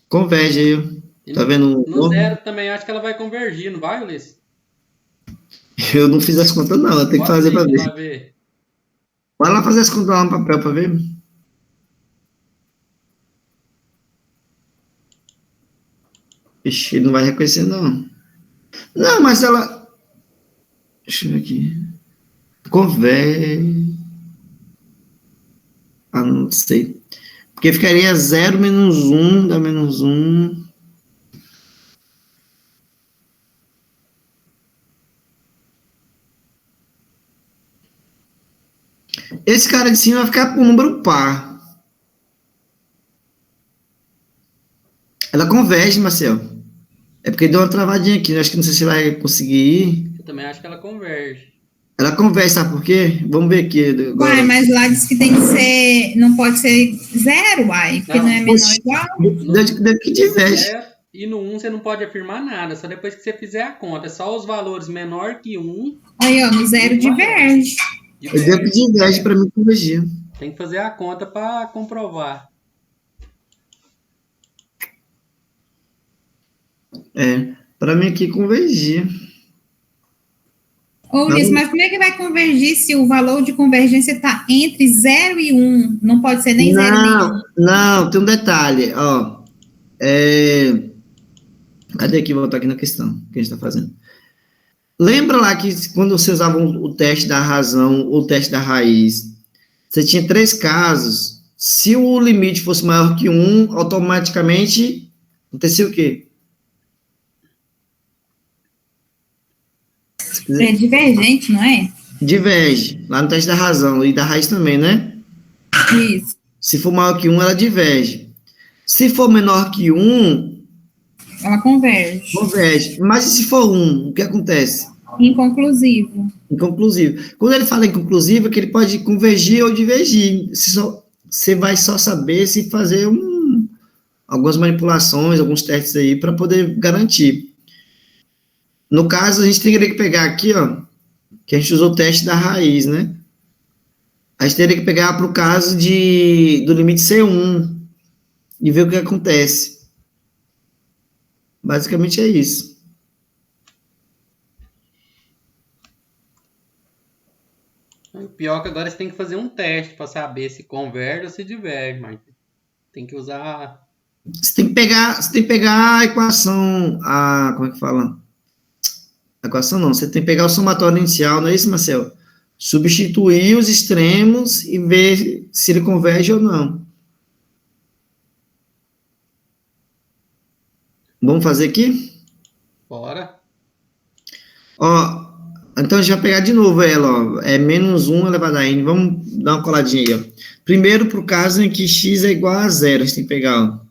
converge aí, ó. E Tá vendo? no zero também acho que ela vai convergir, não vai, Ulisses? Eu não fiz as contas, não. Eu tenho que Pode fazer para clicar ver. lá ver. Vai lá fazer as contas lá no papel para ver. Ixi, ele não vai reconhecer, não. Não, mas ela. Deixa eu ver aqui. Converge. Ah, não sei. Porque ficaria 0 menos 1, dá menos 1. Esse cara de cima vai ficar com o número par. Ela converge, Marcel. É porque deu uma travadinha aqui. Acho que não sei se vai conseguir ir. Eu também acho que ela converge. Ela converge, sabe por quê? Vamos ver aqui agora. Uai, mas lá diz que tem que ser, não pode ser zero, uai, porque não é menor ou igual. Deve que diverge. Zero e no 1 você não pode afirmar nada, só depois que você fizer a conta. É só os valores menor que 1. Aí, ó, no zero diverge. Deve que diverge para mim convergir. Tem que fazer a conta para comprovar. É, para mim aqui convergir. Ô, Ulisses, mas como é que vai convergir se o valor de convergência está entre 0 e 1? Não pode ser nem 0 nem 1. Não, tem um detalhe, ó. Cadê aqui? Vou voltar aqui na questão que a gente está fazendo. Lembra lá que quando você usava o teste da razão ou o teste da raiz, você tinha 3 casos. Se o limite fosse maior que 1, automaticamente acontecia o quê? É divergente, não é? Diverge. Lá no teste da razão e da raiz também, né? Isso. Se for maior que 1, ela diverge. Se for menor que 1, Ela converge. converge. Mas e se for 1, o que acontece? Inconclusivo. Inconclusivo. Quando ele fala inconclusivo, é que ele pode convergir ou divergir. Você vai só saber se fazer algumas manipulações, alguns testes aí, para poder garantir. No caso, a gente teria que pegar aqui, ó, que a gente usou o teste da raiz, né? A gente teria que pegar para o caso do limite ser 1 e ver o que acontece. Basicamente é isso. O pior é que agora você tem que fazer um teste para saber se converge ou se diverge, mas tem que usar. Você tem que pegar a equação, como é que fala? A equação não, você tem que pegar o somatório inicial, não é isso, Marcel? Substituir os extremos e ver se ele converge ou não. Vamos fazer aqui? Bora. Ó, então a gente vai pegar de novo ela, ó. É menos 1 elevado a n. Vamos dar uma coladinha aí, ó. Primeiro, para o caso em que x é igual a 0, a gente tem que pegar, ó.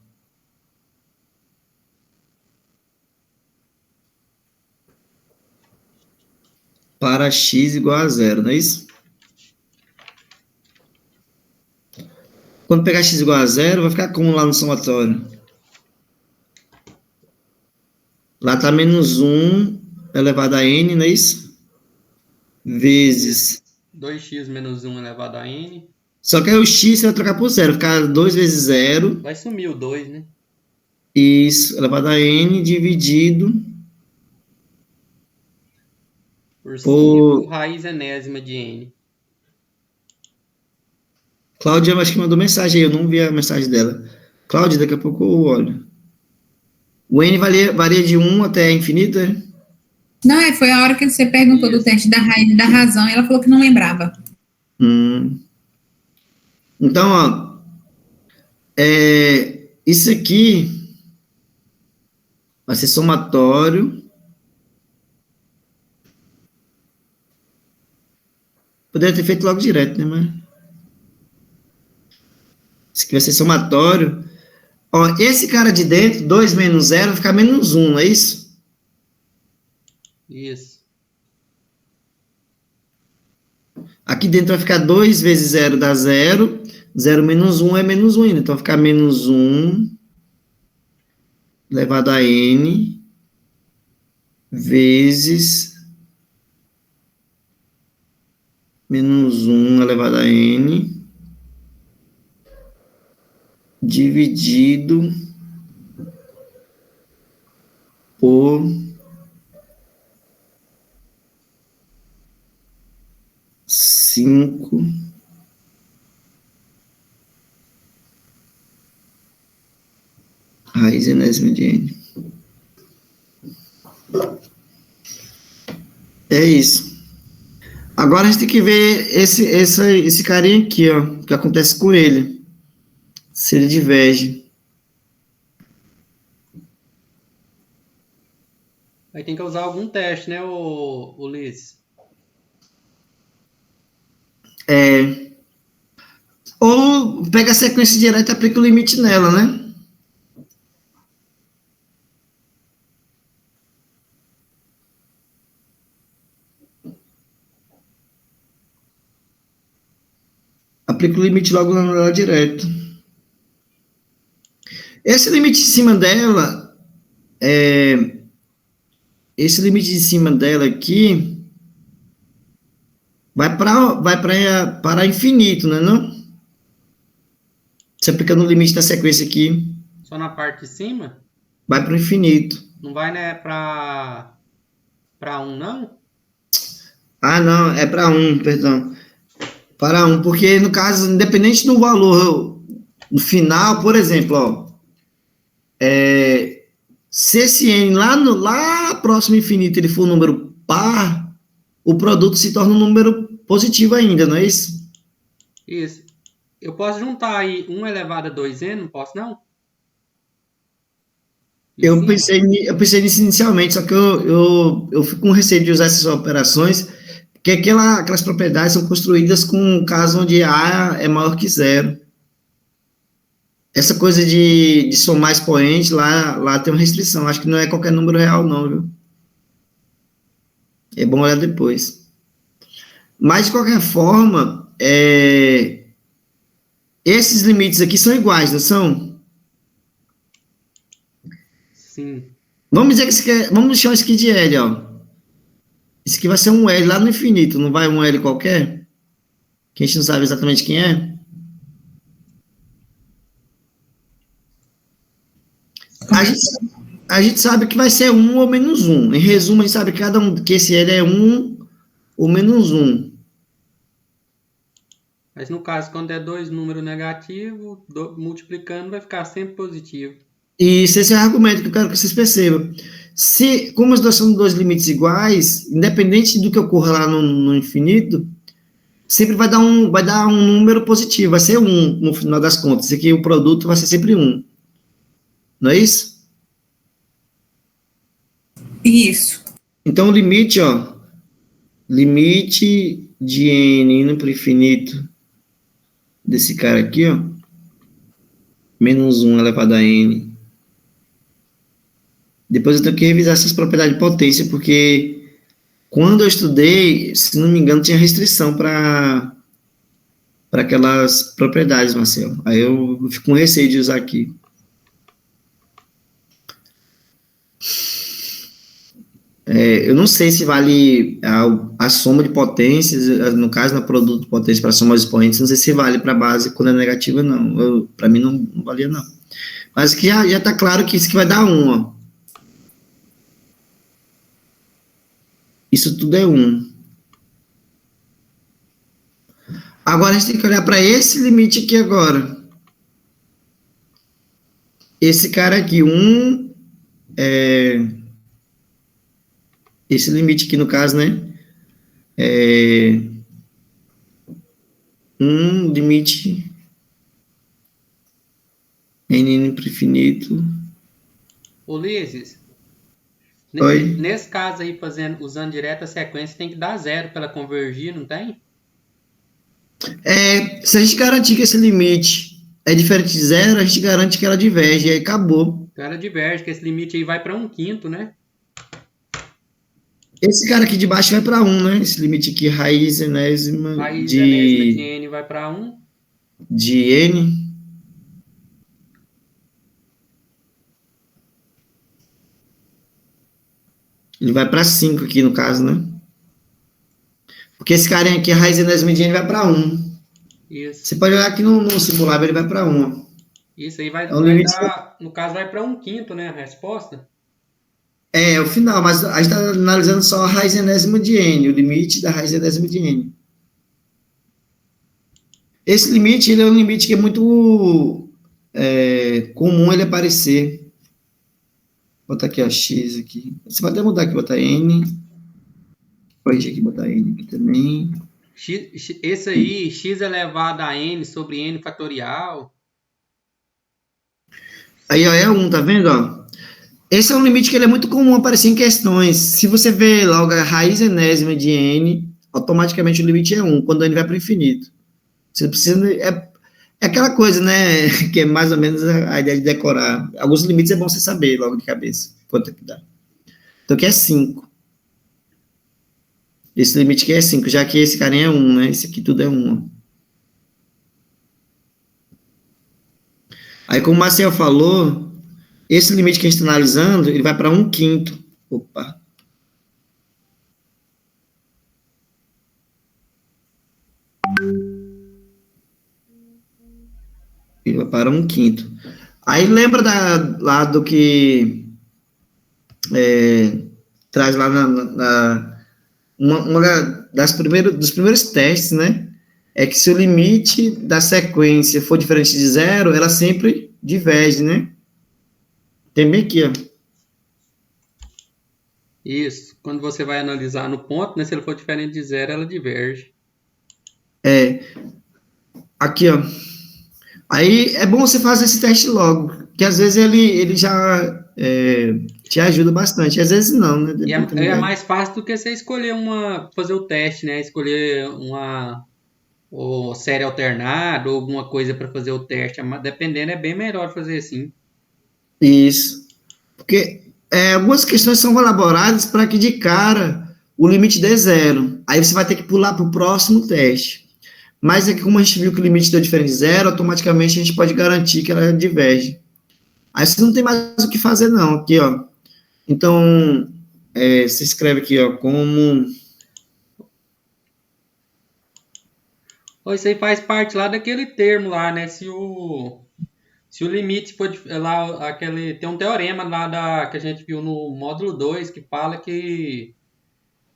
Para x igual a 0, não é isso? Quando pegar x igual a 0, vai ficar como lá no somatório? Lá está menos 1 elevado a n, não é isso? Vezes. 2x menos 1 elevado a n. Só que aí o x você vai trocar por 0. Ficar 2 vezes 0. Vai sumir o 2, né? Isso, elevado a n dividido Por 5 raiz enésima de n. Cláudia, acho que mandou mensagem aí, eu não vi a mensagem dela. Cláudia, daqui a pouco eu olho. O n varia de 1 até infinito, é? Não, foi a hora que você perguntou do teste da raiz e da razão, e ela falou que não lembrava. Então, ó, isso aqui vai ser somatório. Poderia ter feito logo direto, né? Mas Isso aqui vai ser somatório. Ó, esse cara de dentro, 2 menos 0, vai ficar menos 1, não é isso? Isso. Aqui dentro vai ficar 2 vezes 0 dá 0. 0 menos 1 é menos 1 ainda. Então, vai ficar menos 1 elevado a n vezes menos 1 elevado a n dividido por 5 raiz enésima de n. É isso. Agora a gente tem que ver esse carinha aqui, ó, o que acontece com ele. Se ele diverge. Aí tem que usar algum teste, né, Ulisses? Ou pega a sequência direta e aplica o limite nela, né? Aplica o limite logo lá direto. Esse limite em cima dela, esse limite de cima dela aqui, vai para infinito, né, não? Você aplicando o limite da sequência aqui, Só na parte de cima? vai para o infinito. Não vai, né, para 1, não? Ah, não, é para 1, perdão. Para 1, porque no caso, independente do valor no final, por exemplo, ó, se esse n lá próximo ao infinito ele for um número par, o produto se torna um número positivo ainda, não é isso? Isso. Eu posso juntar aí 1 elevado a 2n, não posso, não? Eu pensei nisso inicialmente, só que eu fico com receio de usar essas operações, porque aquelas propriedades são construídas com um caso onde A é maior que 0. Essa coisa de somar expoente, lá tem uma restrição. Acho que não é qualquer número real, não, viu? É bom olhar depois. Mas, de qualquer forma, esses limites aqui são iguais, não são? Sim. Vamos dizer que vamos chamar isso aqui de L, ó. Isso aqui vai ser um L lá no infinito, não vai um L qualquer? Que a gente não sabe exatamente quem é? A gente sabe que vai ser 1 ou menos 1. Em resumo, a gente sabe que esse L é 1 ou menos 1. Mas no caso, quando é 2 números negativos, multiplicando vai ficar sempre positivo. E esse é o argumento que eu quero que vocês percebam. Como as duas são dois limites iguais, independente do que ocorra lá no infinito, sempre vai dar um número positivo, vai ser 1 no final das contas. Isso aqui, o produto vai ser sempre 1. Não é isso? Isso. Então, o limite, ó, limite de n indo para o infinito desse cara aqui, ó, menos 1 elevado a n. Depois eu tenho que revisar essas propriedades de potência, porque quando eu estudei, se não me engano, tinha restrição para aquelas propriedades, Marcelo. Aí eu fico com receio de usar aqui. Eu não sei se vale a soma de potências, no caso, no produto de potência para somar os expoentes, não sei se vale para a base quando é negativa, não. Para mim não valia, não. Mas que já está claro que isso que vai dar 1, ó. Isso tudo é 1. Agora a gente tem que olhar para esse limite aqui agora. Esse cara aqui, 1, esse limite aqui no caso, né? 1 limite n para infinito. Ulisses, Oi? nesse caso aí, usando direto a sequência, tem que dar 0 para ela convergir, não tem? Se a gente garantir que esse limite é diferente de zero, a gente garante que ela diverge, e aí acabou. Então ela diverge, que esse limite aí vai para 1/5, né? Esse cara aqui de baixo vai para 1, né? Esse limite aqui, raiz enésima Raiz enésima de de n vai para 1. n. Ele vai para 5 aqui, no caso, né? Porque esse carinha aqui, a raiz enésima de n vai para 1. Isso. Você pode olhar aqui no simulável, ele vai para 1. Isso aí vai É um limite. dar, no caso, vai para 1/5, né? A resposta. É o final, mas a gente está analisando só a raiz enésima de n, o limite da raiz enésima de n. Esse limite, ele é um limite que é muito comum ele aparecer. Vou botar aqui a x aqui. Você pode até mudar aqui, botar n. Corrigir aqui, botar n aqui também. Esse aí, x elevado a n sobre n fatorial. Aí, ó, é 1, tá vendo, ó? Esse é um limite que ele é muito comum aparecer em questões. Se você vê logo a raiz enésima de n, automaticamente o limite é 1, quando n vai para o infinito. Você precisa... É aquela coisa, né, que é mais ou menos a ideia de decorar. Alguns limites é bom você saber logo de cabeça, quanto que dá. Então, aqui é 5. Esse limite aqui é 5, já que esse carinha é 1, né? Esse aqui tudo é 1. Aí, como o Marcel falou, esse limite que a gente está analisando, ele vai para 1/5. Opa. Ele vai para 1/5. Aí, lembra lá do que traz lá dos primeiros testes, né? É que se o limite da sequência for diferente de zero, ela sempre diverge, né? Tem bem aqui, ó. Isso. Quando você vai analisar no ponto, né? Se ele for diferente de zero, ela diverge. Aqui, ó. Aí é bom você fazer esse teste logo, que às vezes ele já te ajuda bastante, às vezes não, né? E é mais fácil do que você escolher fazer o teste, né? Escolher ou série alternada ou alguma coisa para fazer o teste. Dependendo, é bem melhor fazer assim. Isso. Porque algumas questões são elaboradas para que de cara o limite dê zero. Aí você vai ter que pular para o próximo teste. Mas aqui, como a gente viu que o limite deu diferente de zero, automaticamente a gente pode garantir que ela diverge. Aí você não tem mais o que fazer, não. Aqui, ó. Então, você escreve aqui, ó, como... Isso aí faz parte lá daquele termo lá, né? Se o limite for lá, tem um teorema lá que a gente viu no módulo 2 que fala que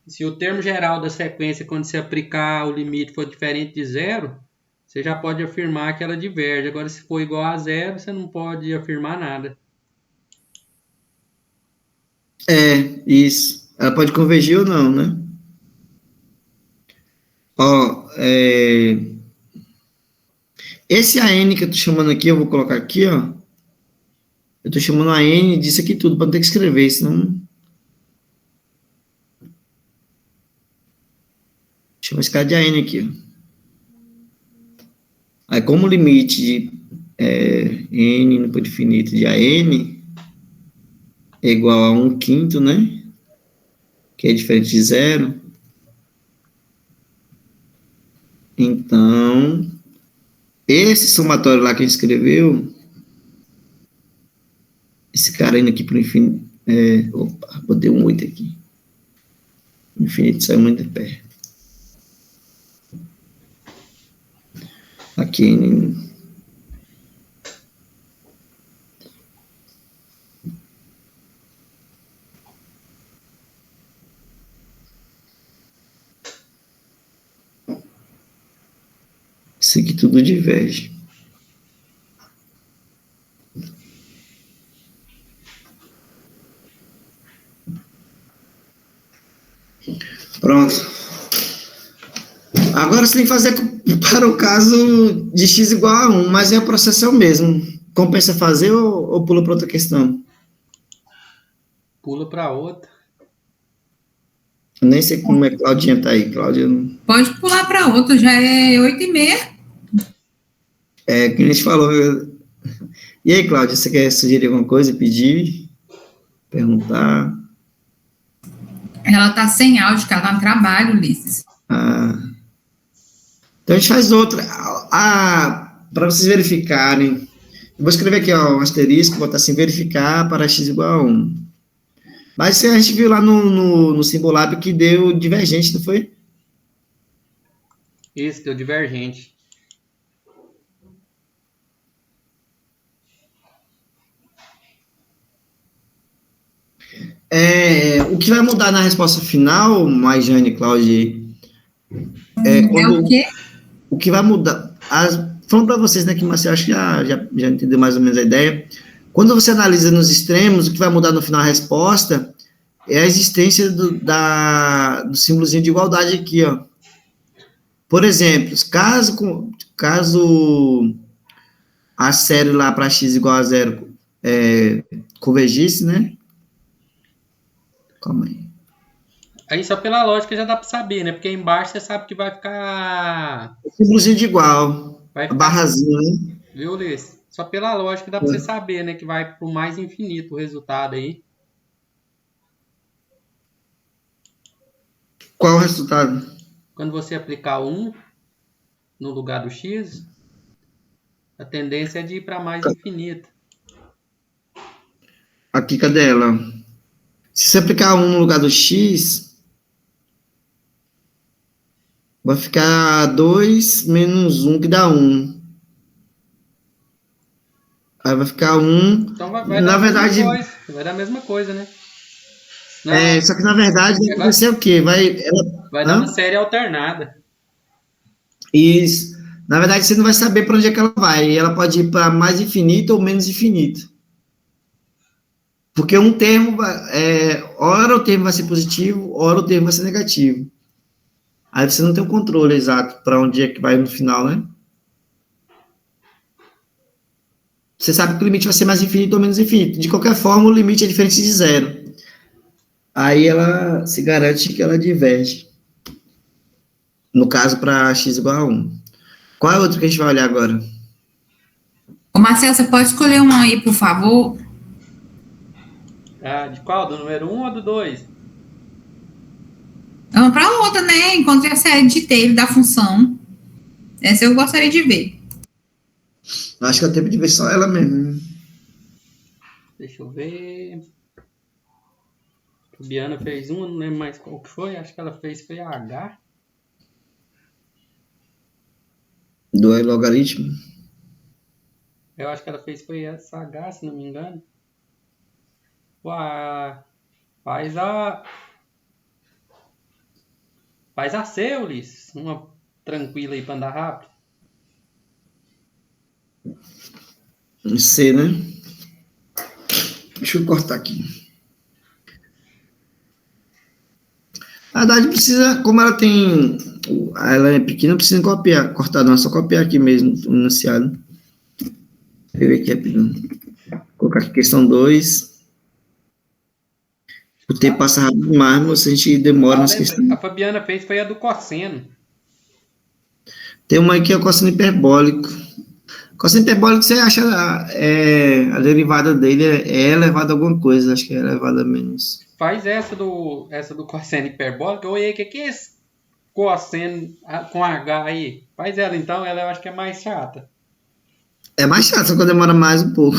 se o termo geral da sequência, quando você aplicar o limite, for diferente de zero, você já pode afirmar que ela diverge. Agora, se for igual a zero, você não pode afirmar nada. Isso. Ela pode convergir ou não, né? Ó, esse AN que eu tô chamando aqui, eu vou colocar aqui, ó. Eu tô chamando a N disso aqui tudo, para não ter que escrever, senão... Chama esse cara de AN aqui, ó. Aí, como o limite de N no ponto infinito de AN é igual a 1/5, né? Que é diferente de zero. Então, esse somatório lá que a gente escreveu, esse cara indo aqui para o infinito, opa, botei um 8 aqui. O infinito saiu muito de perto. Aqui, isso aqui tudo diverge. Pronto. Agora você tem que fazer para o caso de x igual a 1, mas o processo é o mesmo. Compensa fazer ou pula para outra questão? Pula para outra. Eu nem sei como é que Claudinha tá aí. Cláudia... Pode pular para outra, já é 8h30. Que a gente falou. E aí, Cláudia, você quer sugerir alguma coisa, pedir, perguntar? Ela tá sem áudio, que ela tá no trabalho, Ulisses. Ah, então a gente faz outra. Para vocês verificarem, eu vou escrever aqui, ó, um asterisco, botar assim, verificar para x igual a 1. Mas a gente viu lá no Simbolab que deu divergente, não foi? Isso, deu divergente. O que vai mudar na resposta final, Jane, Cláudia, É o quê? o que vai mudar, falando para vocês, né, que Marcelo acho que já entendeu mais ou menos a ideia. Quando você analisa nos extremos, o que vai mudar no final a resposta é a existência do símbolozinho de igualdade aqui, ó. Por exemplo, caso a série lá para x igual a 0 convergisse, né? Calma aí. Aí só pela lógica já dá para saber, né? Porque embaixo você sabe que vai ficar... O símbolozinho de igual, Vai a ficar... barrazinha, né? Viu, Ulisses? Só pela lógica dá para você saber, né? Que vai pro mais infinito o resultado aí. Qual o resultado? Quando você aplicar 1 no lugar do x, a tendência é de ir para mais infinito. Aqui, cadê ela? Se você aplicar 1 no lugar do x, vai ficar 2 menos 1, que dá 1. Aí vai ficar 1. Então vai Na dar verdade, vai dar a mesma coisa, né? Não, só que na verdade vai acontecer o quê? vai dar uma série alternada. Isso. Na verdade, você não vai saber para onde é que ela vai. E ela pode ir para mais infinito ou menos infinito. Porque um termo, ora o termo vai ser positivo, ora o termo vai ser negativo. Aí você não tem o controle exato para onde é que vai no final, né? Você sabe que o limite vai ser mais infinito ou menos infinito. De qualquer forma, o limite é diferente de zero. Aí ela se garante que ela diverge. No caso, para x igual a 1. Qual é o outro que a gente vai olhar agora? Ô, Marcelo, você pode escolher um aí, por favor? De qual? Do número 1 ou do 2? Vamos para outra, né? Encontre a série de Taylor da função. Essa eu gostaria de ver. Acho que eu tenho de ver só ela mesmo. Deixa eu ver. A Biana fez uma, não lembro mais qual que foi. Acho que ela foi a H. Do logaritmo. Eu acho que ela foi essa H, se não me engano. Ué, faz a C, Ulisses. Uma tranquila aí pra andar rápido. C, né? Deixa eu cortar aqui. A verdade precisa, como ela é pequena, não precisa cortar não, é só copiar aqui mesmo, o enunciado. Deixa eu ver aqui rapidinho. Vou colocar aqui questão 2. O tempo passa rápido demais, mas a gente demora nas questões. A Fabiana foi a do cosseno. Tem uma aqui, é o cosseno hiperbólico. Cosseno hiperbólico, você acha a derivada dele é elevada a alguma coisa, acho que é elevada a menos. Faz essa do cosseno hiperbólico. Oi, o que é esse cosseno com H aí? Faz ela então, ela eu acho que é mais chata. É mais chato, só que demora mais um pouco.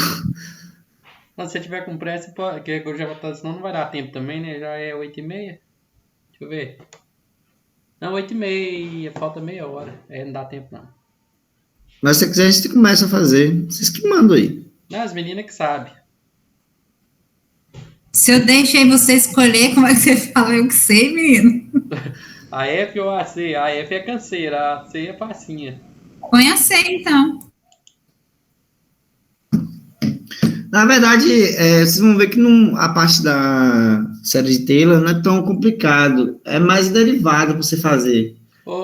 Então, se você tiver com pressa, que eu já vou estar, senão não vai dar tempo também, né? Já é 8h30. Deixa eu ver. Não, 8h30, falta meia hora. Não dá tempo não. Mas se você quiser, a gente começa a fazer. Vocês que mandam aí. Não, as meninas que sabem. Se eu deixei você escolher, como é que você fala? Eu que sei, menino. A F ou a C? A F é canseira, a C é facinha. Põe a C, então. Na verdade, vocês vão ver que a parte da série de Taylor não é tão complicado. É mais derivada para você fazer.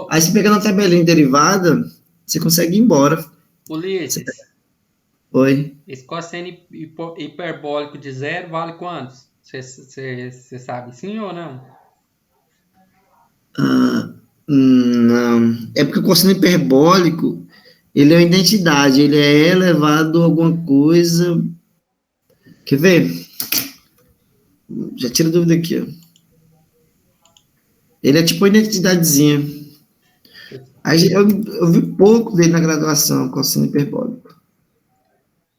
Aí, se pegar na tabelinha derivada, você consegue ir embora. Ulisses. Oi. Esse cosseno hiperbólico de 0 vale quantos? Você sabe sim ou não? Não. É porque o cosseno hiperbólico, Ele é uma identidade, ele é elevado a alguma coisa. Quer ver? Já tira dúvida aqui, ó. Ele é tipo uma identidadezinha. Aí eu vi pouco dele na graduação, cosseno hiperbólico.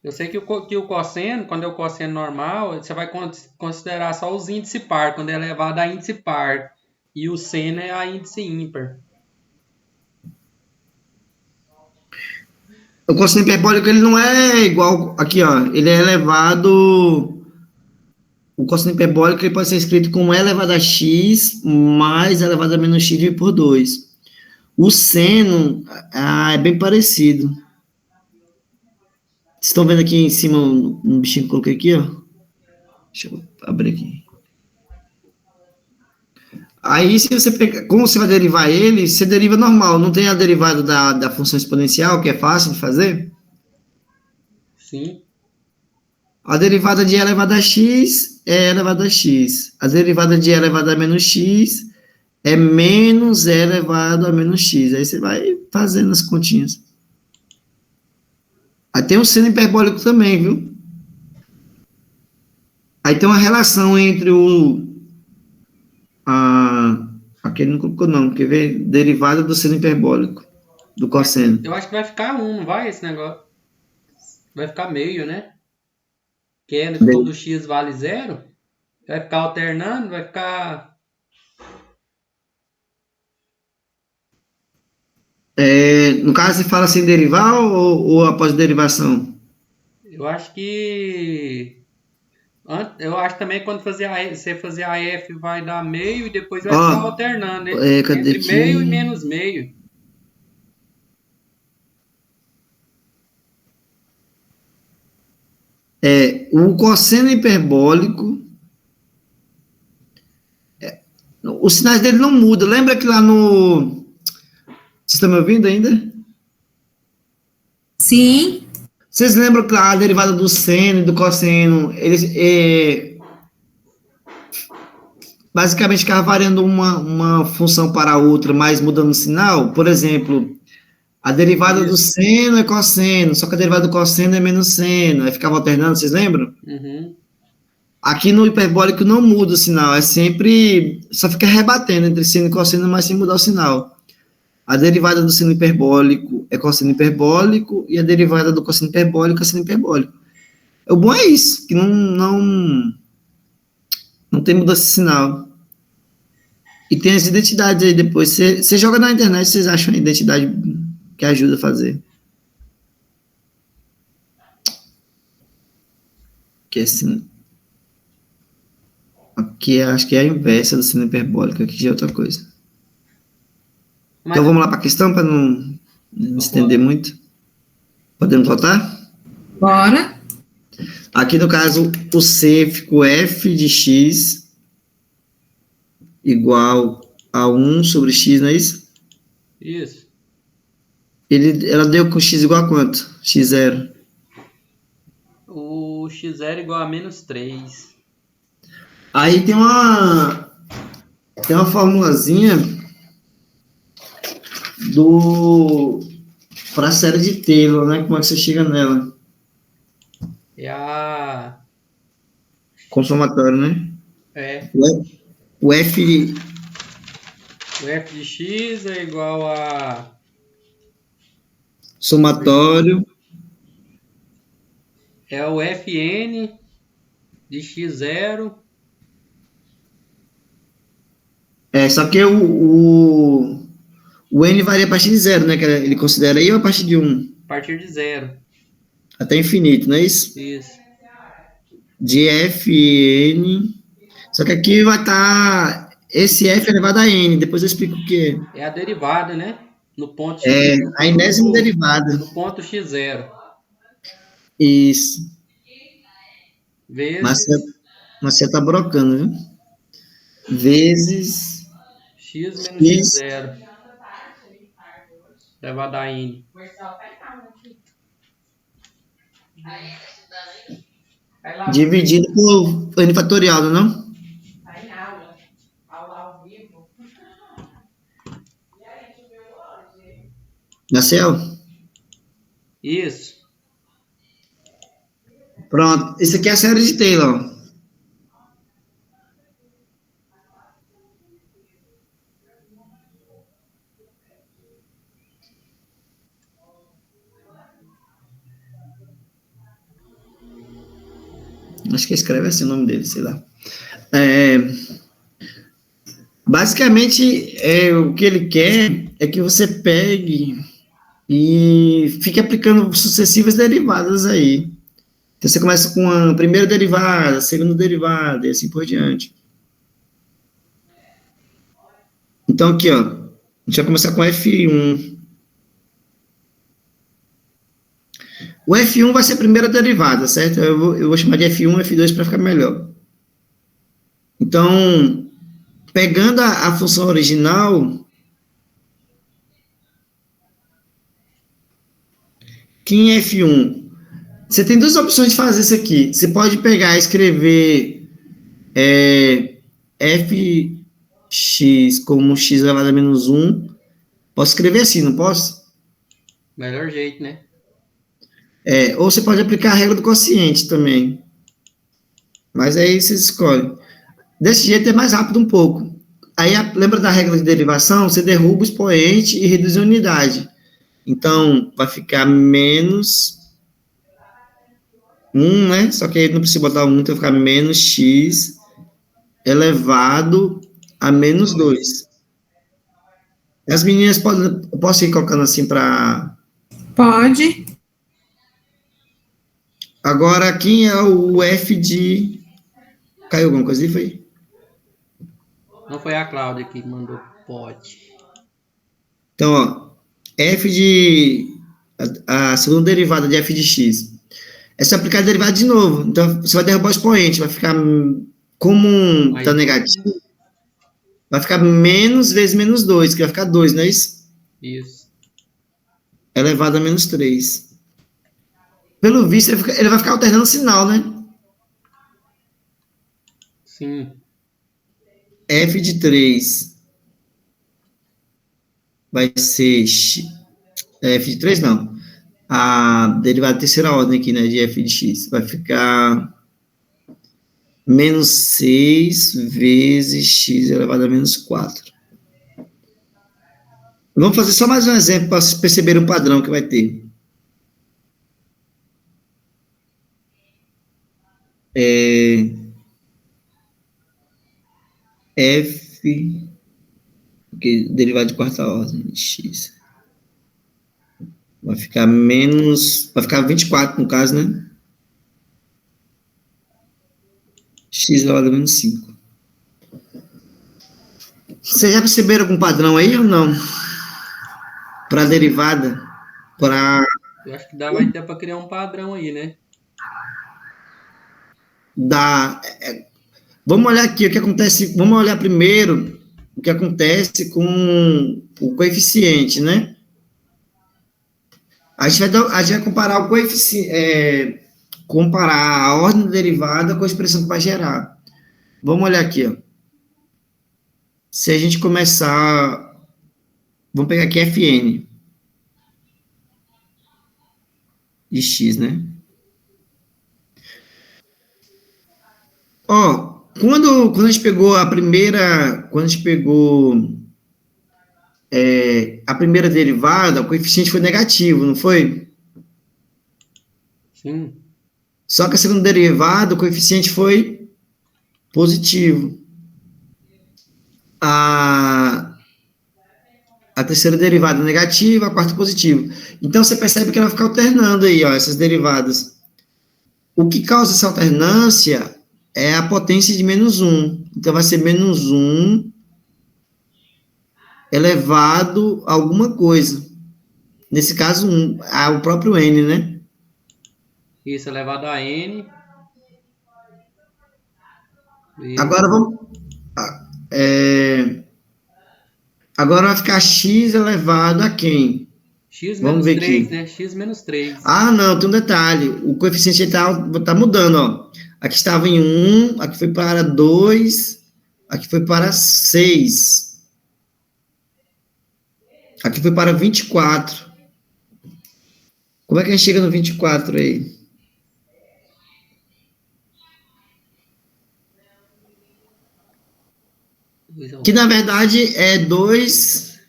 Eu sei que o cosseno, quando é o cosseno normal, você vai considerar só os índices par, quando é elevado a índice par. E o seno é a índice ímpar. O cosseno hiperbólico, ele não é igual, aqui, ó, ele é elevado, o cosseno hiperbólico, ele pode ser escrito como e elevado a x mais e elevado a menos x dividido por 2. O seno, é bem parecido. Vocês estão vendo aqui em cima um bichinho que eu coloquei aqui, ó? Deixa eu abrir aqui. Aí, se você pegar, como você vai derivar ele, você deriva normal, não tem a derivada da função exponencial, que é fácil de fazer? Sim. A derivada de e elevado a x é e elevado a x. A derivada de e elevado a menos x é menos e elevado a menos x. Aí você vai fazendo as continhas. Aí tem o seno hiperbólico também, viu? Aí tem uma relação entre aqui ele não colocou não, quer ver? Derivada do seno hiperbólico, do cosseno. Eu acho que vai ficar 1, não vai esse negócio? Vai ficar meio, né? Que é quando o x vale 0, vai ficar alternando, vai ficar... No caso, você fala sem derivar ou após derivação? Eu acho que... Eu acho também que quando você fazer a f vai dar meio e depois vai ficar alternando, né? Cadê Entre aqui? meio e menos meio. O cosseno hiperbólico, os sinais dele não mudam. Lembra que lá no... Vocês estão me ouvindo ainda? Sim. Vocês lembram que lá a derivada do seno e do cosseno, eles basicamente ficavam variando uma função para a outra, mas mudando o sinal? Por exemplo, a derivada do seno é cosseno, só que a derivada do cosseno é menos seno. Aí ficava alternando, vocês lembram? Uhum. Aqui no hiperbólico não muda o sinal, é sempre... Só fica rebatendo entre seno e cosseno, mas sem mudar o sinal. A derivada do seno hiperbólico é cosseno hiperbólico e a derivada do cosseno hiperbólico é seno hiperbólico. O bom é isso, que não tem mudança de sinal. E tem as identidades aí depois. Você joga na internet, vocês acham a identidade que ajuda a fazer. Que é assim... Aqui acho que é a inversa do seno hiperbólico, aqui já é outra coisa. Então vamos lá para a questão, para não estender muito. Podemos voltar? Bora. Aqui no caso, o C ficou f de x igual a 1 sobre x, não é isso? Isso. Ela deu com x igual a quanto? x0. O x0 igual a menos 3. Aí tem uma formulazinha para a série de Taylor, né? Como é que você chega nela? É a... Consumatório, né? É. O f de x é igual a... somatório. É o fn de x0. Só que o n varia a partir de 0, né? Que ele considera aí ou a partir de 1? A partir de 0. Até infinito, não é isso? Isso. De fn. Só que aqui vai estar esse f elevado a n. Depois eu explico o que é. É a derivada, né? No ponto x. A enésima derivada. No ponto x0. Isso. Vezes... Mas você tá brocando, viu? Vezes... x menos x0. Elevado a n. Dividido por n fatorial, não? Está em aula. Aula ao vivo. Marcel? Isso. Pronto. Isso aqui é a série de Taylor. Acho que escreve assim o nome dele, sei lá. Basicamente, o que ele quer é que você pegue e fique aplicando sucessivas derivadas aí. Então, você começa com a primeira derivada, a segunda derivada, e assim por diante. Então, aqui, ó, a gente vai começar com F1. O F1 vai ser a primeira derivada, certo? Eu vou chamar de F1 e F2 para ficar melhor. Então, pegando a função original, que em F1, você tem duas opções de fazer isso aqui. Você pode pegar e escrever fx como x elevado a menos 1. Posso escrever assim, não posso? Melhor jeito, né? Ou você pode aplicar a regra do quociente também. Mas aí você escolhe. Desse jeito é mais rápido um pouco. Aí, lembra da regra de derivação? Você derruba o expoente e reduz a unidade. Então, vai ficar menos 1, né? Só que aí não precisa botar 1, então vai ficar menos x elevado a menos 2. As meninas posso ir colocando assim para... Pode. Agora, quem é o f de... Caiu alguma coisa aí, foi? Não foi a Cláudia que mandou pode. Então, ó, f de... A segunda derivada de f de x. É só aplicar a derivada de novo. Então, você vai derrubar o expoente, vai ficar, como está negativo, vai ficar menos vezes menos 2, que vai ficar 2, não é isso? Isso. Elevado a menos 3. Pelo visto, ele vai ficar alternando o sinal, né? Sim. F de 3 vai ser F de 3, não. A derivada de terceira ordem aqui, né, de f de x, vai ficar menos 6 vezes x elevado a menos 4. Vamos fazer só mais um exemplo para vocês perceberem o padrão que vai ter. F, derivada de quarta ordem de x. Vai ficar 24 no caso, né? X elevado a menos 5. Vocês já perceberam algum padrão aí ou não? Para a derivada? Eu acho que vai ter para criar um padrão aí, né? Vamos olhar aqui o que acontece. Vamos olhar primeiro o que acontece com o coeficiente, né? A gente vai comparar o coeficiente, comparar a ordem da derivada com a expressão que vai gerar. Vamos olhar aqui, ó. Se a gente começar, vamos pegar aqui Fn de x, né? Ó, quando a gente pegou a primeira derivada, o coeficiente foi negativo, não foi? Sim. Só que a segunda derivada, o coeficiente foi positivo. A terceira derivada negativa, a quarta positiva. Então, você percebe que ela vai ficar alternando aí, ó, essas derivadas. O que causa essa alternância é a potência de menos 1. Então, vai ser menos 1 elevado a alguma coisa. Nesse caso, o próprio n, né? Isso, elevado a n. Isso. Agora, agora vai ficar x elevado a quem? X Vamos menos ver 3, aqui. né? X menos 3. Ah, não, tem um detalhe. O coeficiente está mudando, ó. Aqui estava em 1, aqui foi para 2, aqui foi para 6. Aqui foi para 24. Como é que a gente chega no 24 aí? Que na verdade é 2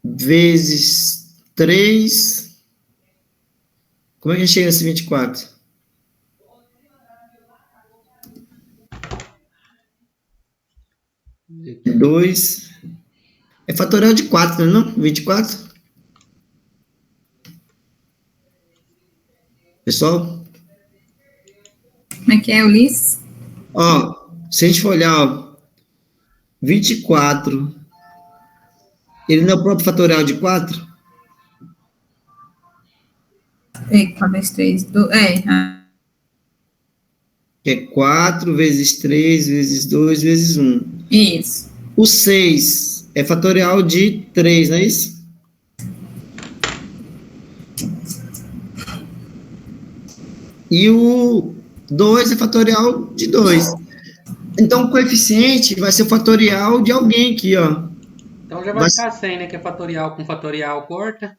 vezes 3. Como é que a gente chega nesse 24? Dois. É fatorial de 4, não é não? 24? Pessoal? Como é que é, Ulisses? Ó, se a gente for olhar, ó, 24, ele não é o próprio fatorial de 4? É, 4 vezes 3, Que é 4 vezes 3 vezes 2 vezes 1. isso. O 6 é fatorial de 3, não é isso? E o 2 é fatorial de 2. Então, o coeficiente vai ser o fatorial de alguém aqui, ó. Então já vai Vai, ficar 100, né? Que é fatorial com fatorial corta.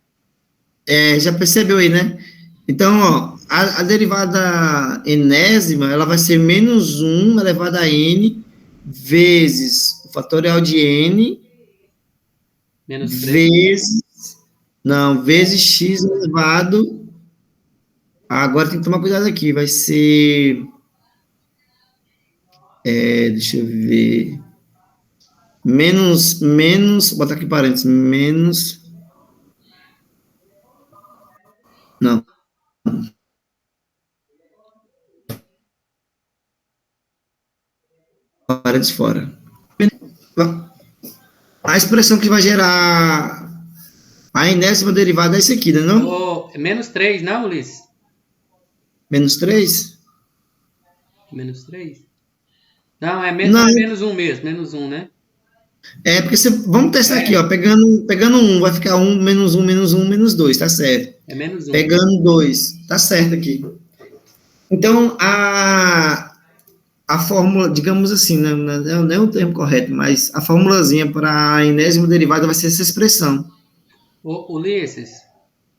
já percebeu aí, né? Então, ó, a derivada enésima, ela vai ser menos 1 elevado a n vezes o fatorial de n Menos 3. vezes x elevado. Agora tem que tomar cuidado aqui, vai ser, deixa eu ver, vou botar aqui parênteses, não, parênteses fora. A expressão que vai gerar a enésima derivada é isso aqui, né, não? É menos 3, não, Ulisses? Menos 3? Menos 3? Não, é Não, menos 1 mesmo, menos 1, né? porque vamos testar aqui, ó, pegando 1, vai ficar 1, menos 1, menos 1, menos 2, tá certo. É menos 1. Pegando 2, tá certo aqui. Então, a fórmula, digamos assim, né, não é o termo correto, mas a formulazinha para a enésima derivada vai ser essa expressão. Ô, Ulisses,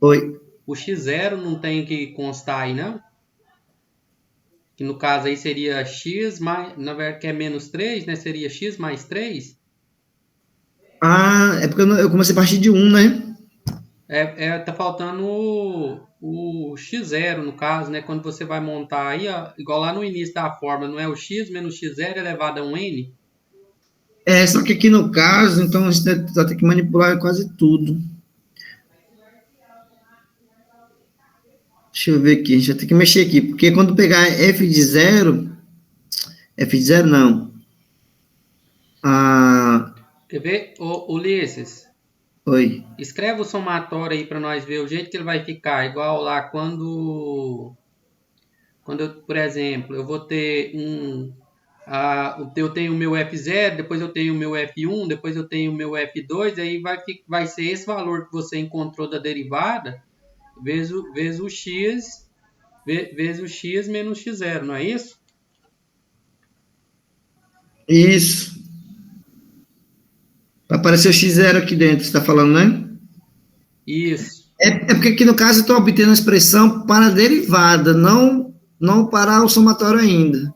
Oi. o x0 não tem que constar aí, não? Que no caso aí seria x mais, na verdade que é menos 3, né? Seria x mais 3. Ah, é porque eu comecei a partir de 1, né? Tá faltando o x0 no caso, né? Quando você vai montar aí, ó, igual lá no início da fórmula, não é o x menos x0 elevado a um n? Só que aqui no caso, então a gente vai ter que manipular quase tudo. Deixa eu ver aqui, a gente vai ter que mexer aqui, porque quando pegar f de zero não. Quer ver? Ô, Ulisses, Oi. escreve o somatório aí para nós ver o jeito que ele vai ficar. Igual lá quando eu, por exemplo, eu vou ter eu tenho o meu F0, depois eu tenho o meu F1, depois eu tenho o meu F2, aí vai ser esse valor que você encontrou da derivada, vezes o x, vezes o x menos x0, não é isso? Isso. Vai aparecer o x0 aqui dentro, você está falando, né? Isso. É porque aqui no caso eu estou obtendo a expressão para a derivada, não para o somatório ainda.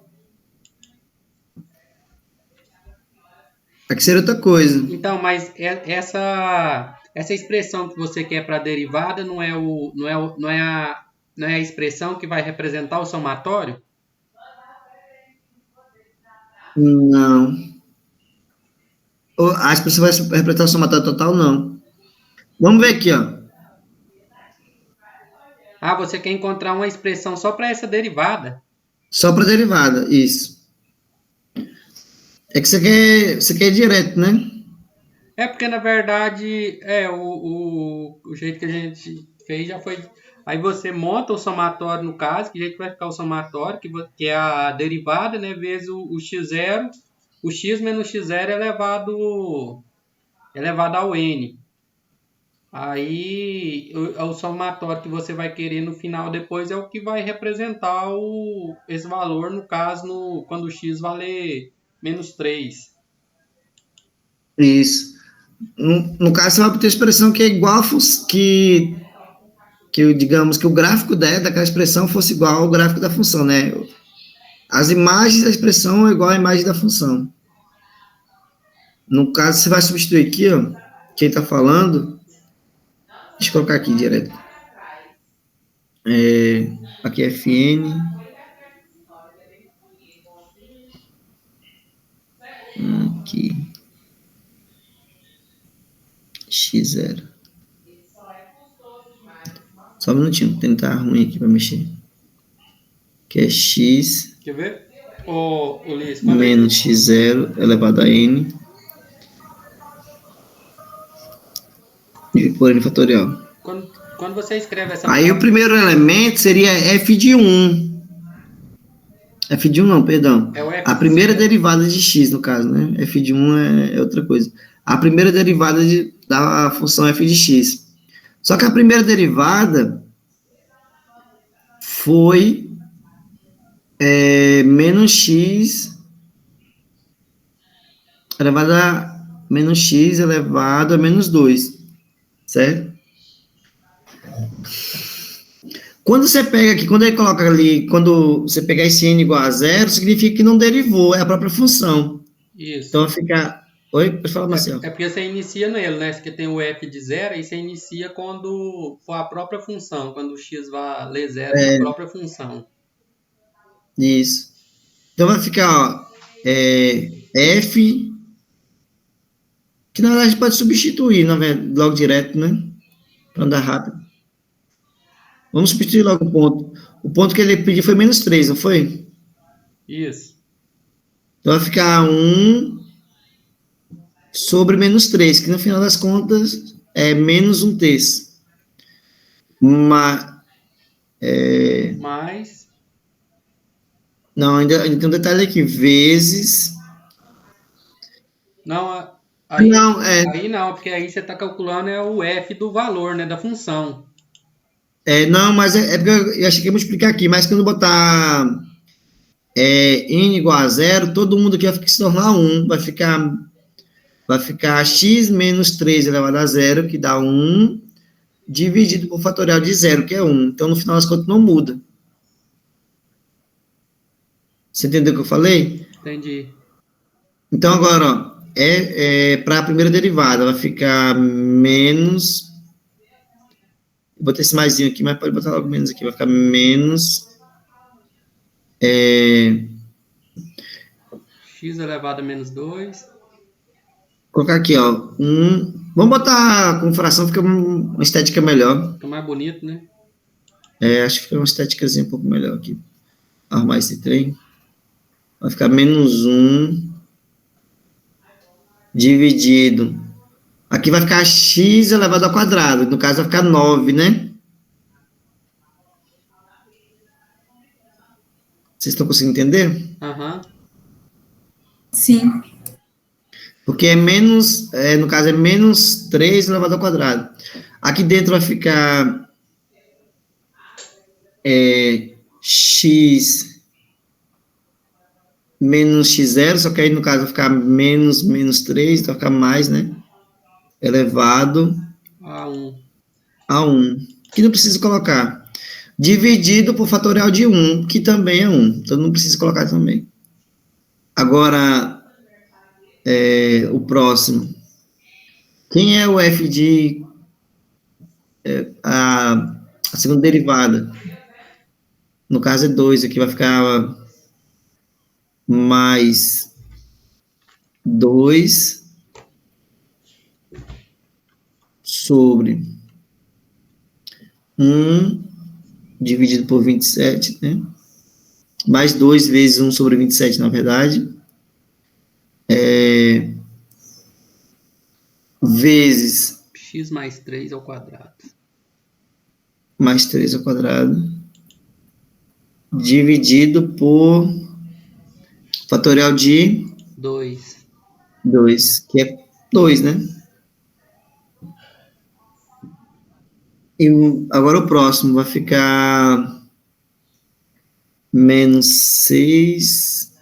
Aqui seria outra coisa. Então, mas essa expressão que você quer para a derivada não é a expressão que vai representar o somatório? Não. A expressão vai representar o somatório total? Não. Vamos ver aqui, ó. Ah, você quer encontrar uma expressão só para essa derivada? Só para derivada, isso. É que você quer direto, né? É porque, na verdade, o jeito que a gente fez já foi... Aí você monta o somatório, no caso, que jeito que vai ficar o somatório, que é a derivada, né, vezes o x0, o x menos x0 elevado ao n. Aí, o somatório que você vai querer no final depois é o que vai representar esse valor, no caso, quando o x valer menos 3. Isso. No caso, você vai obter a expressão que é igual que digamos que o gráfico daquela expressão fosse igual ao gráfico da função, né? As imagens da expressão é igual à imagem da função. No caso, você vai substituir aqui, ó, quem está falando, deixa eu colocar aqui direto. Aqui é Fn. Aqui. X0. Só um minutinho, vou tentar ruim aqui para mexer. Que é x. Quer ver? Ulisses, Menos x0 elevado a n. Por n fatorial. Quando você escreve essa... Aí o primeiro elemento seria f de 1. F de 1 não, perdão. É o f a primeira derivada de x, no caso, né? F de 1 é outra coisa. A primeira derivada da função f de x. Só que a primeira derivada foi menos x elevado a menos x elevado a menos 2, certo? Quando você pega aqui, quando ele coloca ali, quando você pegar esse n igual a 0, significa que não derivou, é a própria função. Isso. Então vai ficar... Oi, pode falar, Marcelo. É porque você inicia nele, né? Porque tem o f de 0 e você inicia quando for a própria função, quando o x vai ler 0 na própria função. Isso. Então vai ficar, ó, f, que na verdade pode substituir, logo direto, né? Para andar rápido. Vamos substituir logo o ponto. O ponto que ele pediu foi menos 3, não foi? Isso. Então vai ficar 1 sobre menos 3, que no final das contas é menos 1/3. Mais... Não, ainda tem um detalhe aqui, vezes... Não, aí não, porque aí você está calculando o f do valor, né, da função. Não, mas porque eu achei que ia multiplicar aqui, mas quando botar n igual a 0, todo mundo aqui vai se tornar 1, vai ficar x menos 3 elevado a 0, que dá 1, dividido por fatorial de 0, que é 1. Então, no final das contas, não muda. Você entendeu o que eu falei? Entendi. Então, agora, ó, para a primeira derivada, vai ficar menos... Vou botar esse maisinho aqui, mas pode botar logo menos aqui. Vai ficar menos... x elevado a menos 2. Vou colocar aqui, ó. Vamos botar com fração, fica uma estética melhor. Fica mais bonito, né? Acho que fica uma estéticazinha um pouco melhor aqui. Arrumar esse trem. Vai ficar menos 1 dividido... Aqui vai ficar x elevado ao quadrado. No caso, vai ficar 9, né? Vocês estão conseguindo entender? Aham. Sim. Porque é menos... no caso, é menos 3 elevado ao quadrado. Aqui dentro vai ficar... x menos x0, só que aí, no caso, vai ficar menos 3, então vai ficar mais, né? Elevado a 1, que não precisa colocar, dividido por fatorial de 1, que também é 1, então não precisa colocar também. Agora, o próximo, quem é o f de a segunda derivada? No caso é 2, aqui vai ficar mais 2 sobre 1 dividido por 27, né? Mais 2 vezes 1 sobre 27, na verdade. Vezes... x mais 3 ao quadrado. Mais 3 ao quadrado. Dividido por fatorial de 2, que é 2, né? E agora o próximo vai ficar menos 6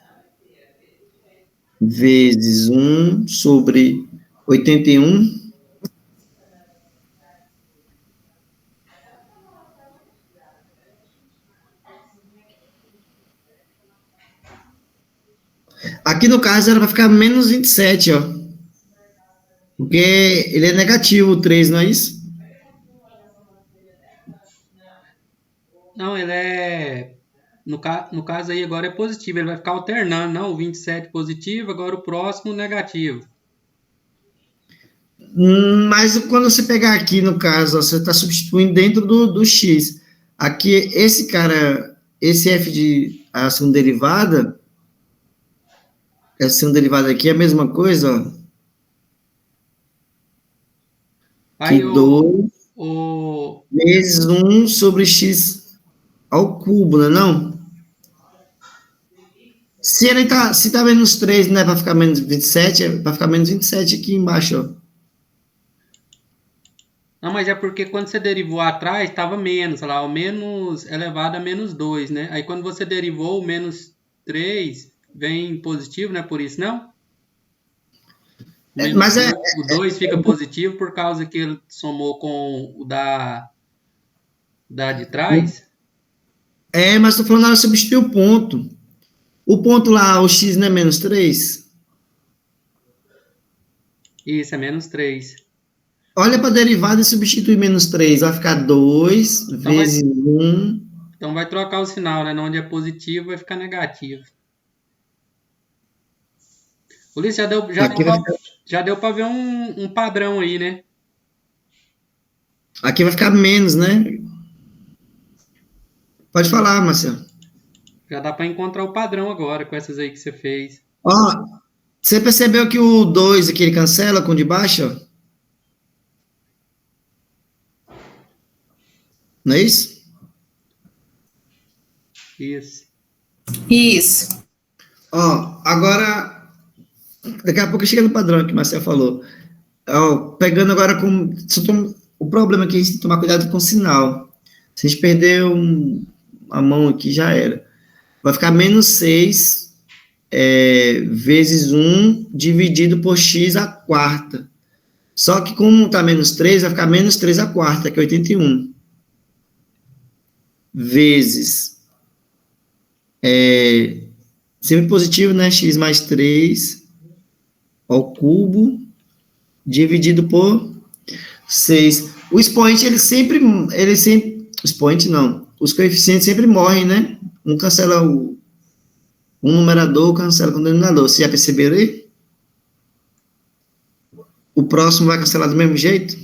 vezes 1 sobre 81. Aqui no caso era para ficar menos 27, ó. Porque ele é negativo, o 3, não é isso? Não, ele é. No caso aí agora é positivo, ele vai ficar alternando, não? O 27 positivo, agora o próximo negativo. Mas quando você pegar aqui, no caso, ó, você está substituindo dentro do x. Aqui, esse cara, esse f de a segunda derivada, essa segunda derivada aqui é a mesma coisa, ó, que Aí 2 o, vezes 1 sobre x ao cubo, não é não? Se tá menos 3, não é para ficar menos 27, é para ficar menos 27 aqui embaixo, ó. Não, mas é porque quando você derivou atrás, estava menos, olha lá, o menos elevado a menos 2, né? Aí quando você derivou o menos 3, vem positivo, não é por isso, não? Mas O 2 fica positivo por causa que ele somou com o da de trás. mas tô falando na hora de substituir o ponto. O ponto lá, o x não é menos 3? Isso, é menos 3. Olha para a derivada e substitui menos 3. Vai ficar 2 Então vai, vezes 1. então vai trocar o sinal, né? Onde é positivo vai ficar negativo. Ulisses, já deu para ver um padrão aí, né? Aqui vai ficar menos, né? Pode falar, Marcelo. Já dá para encontrar o padrão agora com essas aí que você fez. Ó, você percebeu que o 2 aqui ele cancela com o de baixo? Ó? Não é isso? Isso. Isso. Ó, agora, daqui a pouco chega no padrão que o Marcelo falou. Ó, pegando agora com. O problema é que a gente tem que tomar cuidado com o sinal. Se a gente perder a mão aqui, já era. Vai ficar menos 6 vezes 1 dividido por x à quarta. Só que como está menos 3, vai ficar menos 3 à quarta, que é 81. Vezes. Sempre positivo, né? X mais 3 ao cubo, dividido por 6. O expoente, ele sempre, o expoente não, os coeficientes sempre morrem, né? Um cancela um numerador, cancela com o denominador. Vocês já perceberam aí? O próximo vai cancelar do mesmo jeito?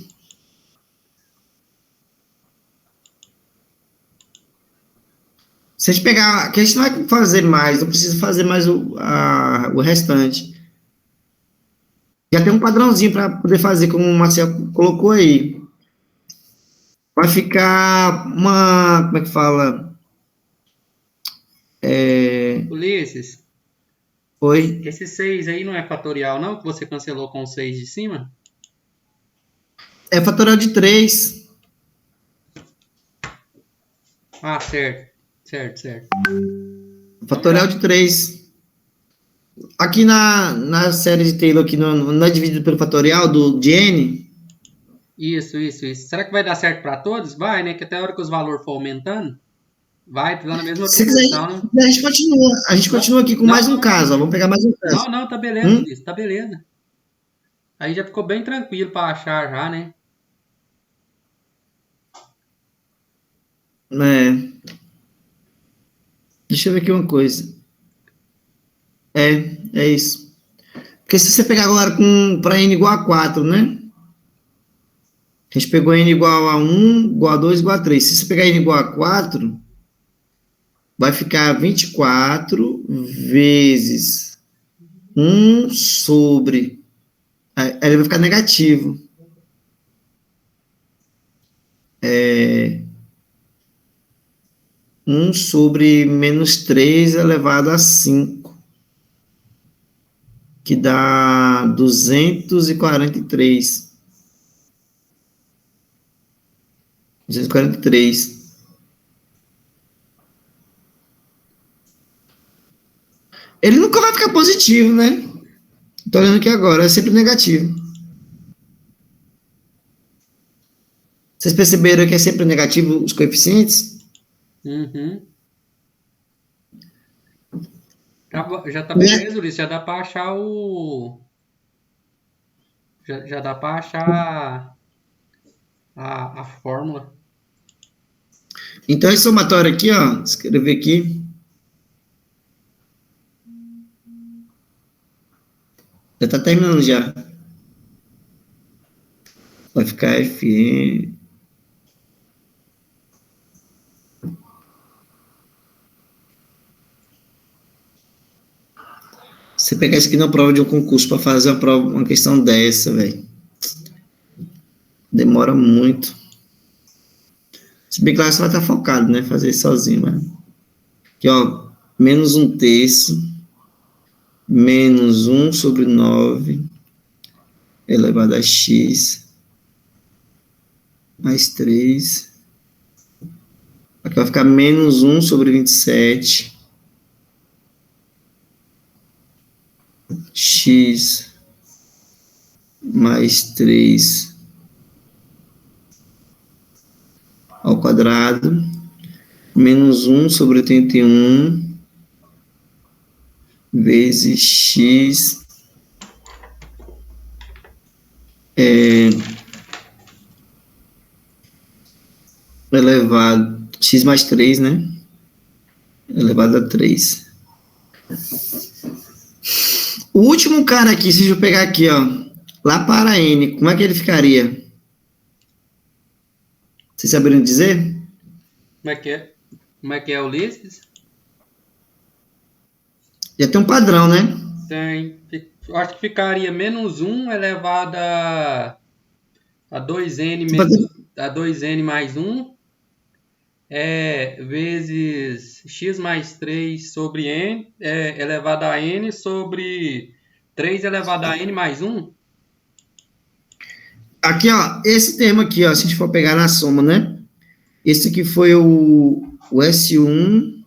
Se a gente pegar, que a gente não vai fazer mais, não precisa fazer mais o restante. Já tem um padrãozinho para poder fazer, como o Marcelo colocou aí. Vai ficar uma, como é que fala? Ulisses, Oi? esse 6 aí não é fatorial, não? Que você cancelou com o 6 de cima? É fatorial de 3. Ah, certo. Certo. Fatorial de 3. Aqui na série de Taylor, aqui não é dividido pelo fatorial de N? Isso. Será que vai dar certo para todos? Vai, né? Que até a hora que os valores for aumentando, vai dando a mesma Se quiser, proporção, né? a gente continua aqui com mais um caso, ó. Vamos pegar mais um caso. Não, tá beleza, Ulisses, tá beleza. Aí já ficou bem tranquilo para achar já, né? Deixa eu ver aqui uma coisa. É isso. Porque se você pegar agora para n igual a 4, né? A gente pegou n igual a 1, igual a 2, igual a 3. Se você pegar n igual a 4, vai ficar 24 vezes 1 sobre... Aí ele vai ficar negativo. 1 sobre menos 3 elevado a 5. Que dá 243. 243. Ele nunca vai ficar positivo, né? Tô olhando aqui agora, é sempre negativo. Vocês perceberam que é sempre negativo os coeficientes? Uhum. Já tá beleza, Ulisses. Já dá para achar Já dá para achar a fórmula. Então, esse somatório aqui, ó, escrever aqui. Já tá terminando já. Vai ficar Fn. Você pegar isso aqui na prova de um concurso para fazer uma questão dessa, velho. Demora muito. Se bem que lá você vai estar focado, né? Fazer isso sozinho, mas... Aqui, ó. Menos 1/3. Menos 1 sobre 9. Elevado a x. Mais 3. Aqui vai ficar menos 1 sobre 27. X mais 3 ao quadrado, menos 1 sobre 81, vezes x elevado, x mais 3, né? Elevado a 3. O último cara aqui, se eu pegar aqui, ó, lá para n, como é que ele ficaria? Vocês saberiam dizer? Como é que é, Ulisses? Já tem um padrão, né? Tem. Acho que ficaria menos 1 elevado a 2n, a 2n mais 1, vezes x mais 3 sobre n, elevado a n sobre 3 elevado a n mais 1. Aqui, ó, esse termo aqui, ó, se a gente for pegar na soma, né? Esse aqui foi o S1,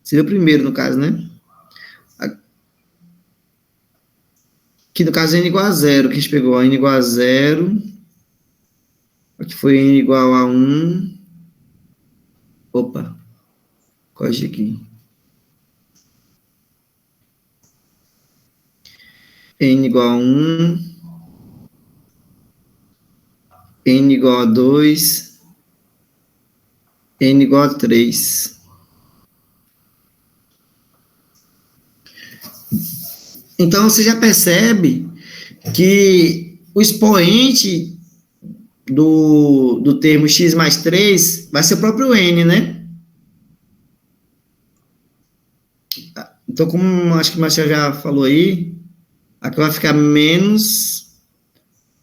seria o primeiro, no caso, né? Aqui, no caso, n igual a 0, que a gente pegou, n igual a 0. Aqui foi n igual a 1. Opa, corrige aqui. N igual a 1. N igual a 2. N igual a 3. Então, você já percebe que o expoente do termo x mais 3 vai ser o próprio n, né? Então, como acho que o Marcelo já falou aí, aqui vai ficar menos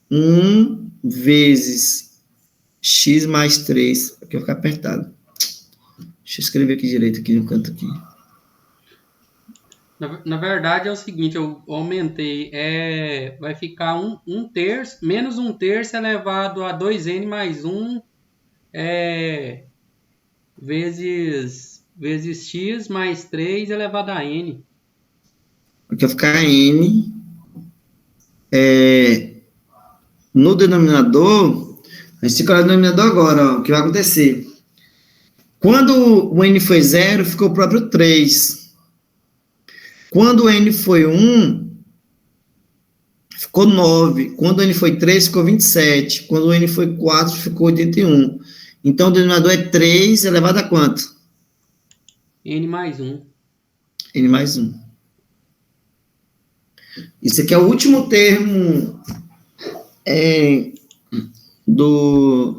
1 vezes x mais 3. Aqui vai ficar apertado. Deixa eu escrever aqui direito, aqui no canto aqui. Na verdade é o seguinte, eu aumentei, vai ficar 1/3, menos 1/3 elevado a 2n mais 1, vezes x mais 3 elevado a n. Aqui vai ficar n. No denominador, a gente fica no denominador agora, ó, o que vai acontecer? Quando o n foi 0, ficou o próprio 3. Quando o n foi 1, ficou 9. Quando o n foi 3, ficou 27. Quando o n foi 4, ficou 81. Então, o denominador é 3 elevado a quanto? N mais 1. N mais 1. Isso aqui é o último termo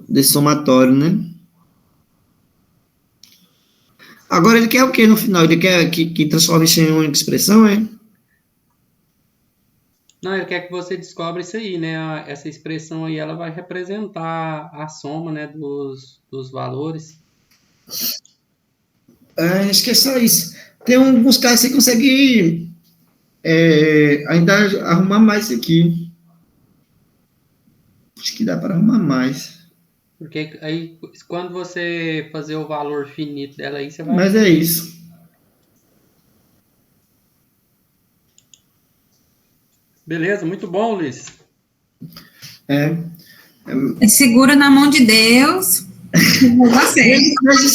desse somatório, né? Agora, ele quer o que no final? Ele quer que transforme isso em uma única expressão, é? Não, ele quer que você descubra isso aí, né? Essa expressão aí, ela vai representar a soma, né, dos valores. Acho que é só isso. Tem alguns casos que você consegue ainda arrumar mais isso aqui. Acho que dá para arrumar mais. Porque aí, quando você fazer o valor finito dela aí, você vai... Mas é isso. Beleza, muito bom, Luiz. Segura na mão de Deus. Você. Mas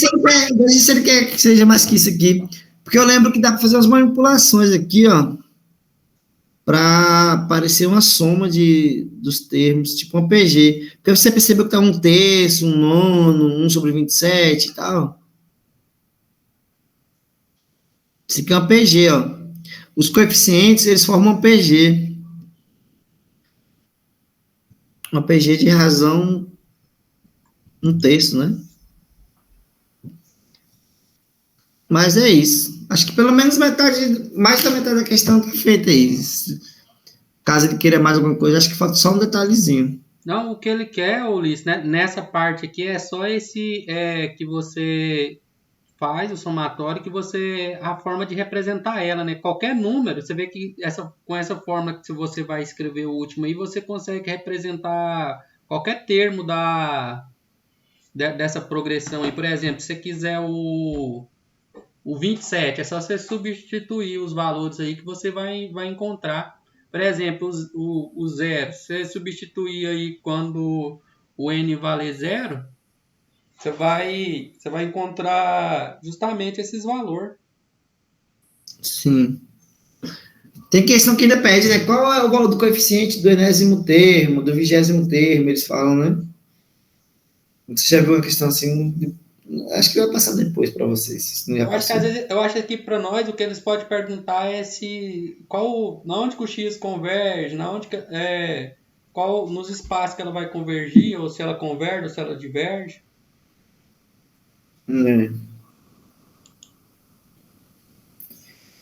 se ele quer que seja mais que isso aqui. Porque eu lembro que dá para fazer umas manipulações aqui, ó, para aparecer uma soma dos termos, tipo um PG. Porque você percebeu que tá 1/3, 1/9, 1/27 e tal. Isso aqui é uma PG, ó. Os coeficientes, eles formam um PG. Uma PG de razão 1/3, né? Mas é isso. Acho que pelo menos metade, mais da metade da questão está feita aí. Caso ele queira mais alguma coisa, acho que falta só um detalhezinho. Não, o que ele quer, Ulisses, né, nessa parte aqui é só esse que você faz, o somatório, que você a forma de representar ela, né? Qualquer número, você vê que com essa forma que você vai escrever o último aí, você consegue representar qualquer termo dessa progressão aí. Por exemplo, se você quiser o 27, é só você substituir os valores aí que você vai encontrar. Por exemplo, o 0, se você substituir aí quando o n valer 0, você vai encontrar justamente esses valores. Sim. Tem questão que ainda pede, né? Qual é o valor do coeficiente do enésimo termo, do 20º termo, eles falam, né? Você já viu uma questão assim? Acho que vai passar depois para vocês. Não Eu acho que às vezes, eu acho que para nós o que eles podem perguntar é na onde que o x converge, qual nos espaços que ela vai convergir, ou se ela converge, ou se ela diverge.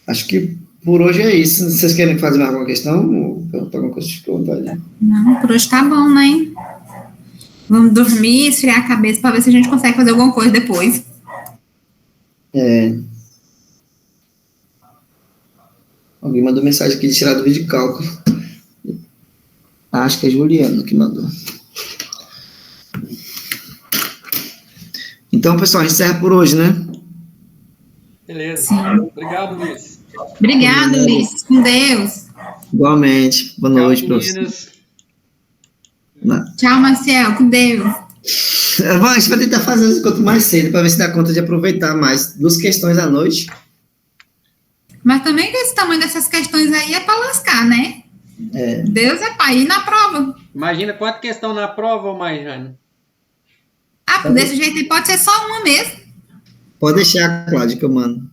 Acho que por hoje é isso. Vocês querem fazer mais alguma questão? Ou perguntar alguma coisa de vontade? Não, por hoje tá bom, né? Vamos dormir, esfriar a cabeça para ver se a gente consegue fazer alguma coisa depois. Alguém mandou mensagem aqui de tirar dúvida de cálculo. Acho que é Juliano que mandou. Então, pessoal, a gente encerra por hoje, né? Beleza. Sim. Obrigado, Luiz. Obrigada, Ulisses. Com Deus. Igualmente. Boa noite para vocês. Meninas. Tchau, Marcel. Com Deus. Bom, a gente vai tentar fazer isso quanto mais cedo, para ver se dá conta de aproveitar mais 2 questões à noite. Mas também que esse tamanho dessas questões aí é para lascar, né? Deus é pai. E na prova? Imagina 4 questões na prova, ô Maijane. Desse jeito aí pode ser só uma mesmo. Pode deixar, Cláudio, que eu mando.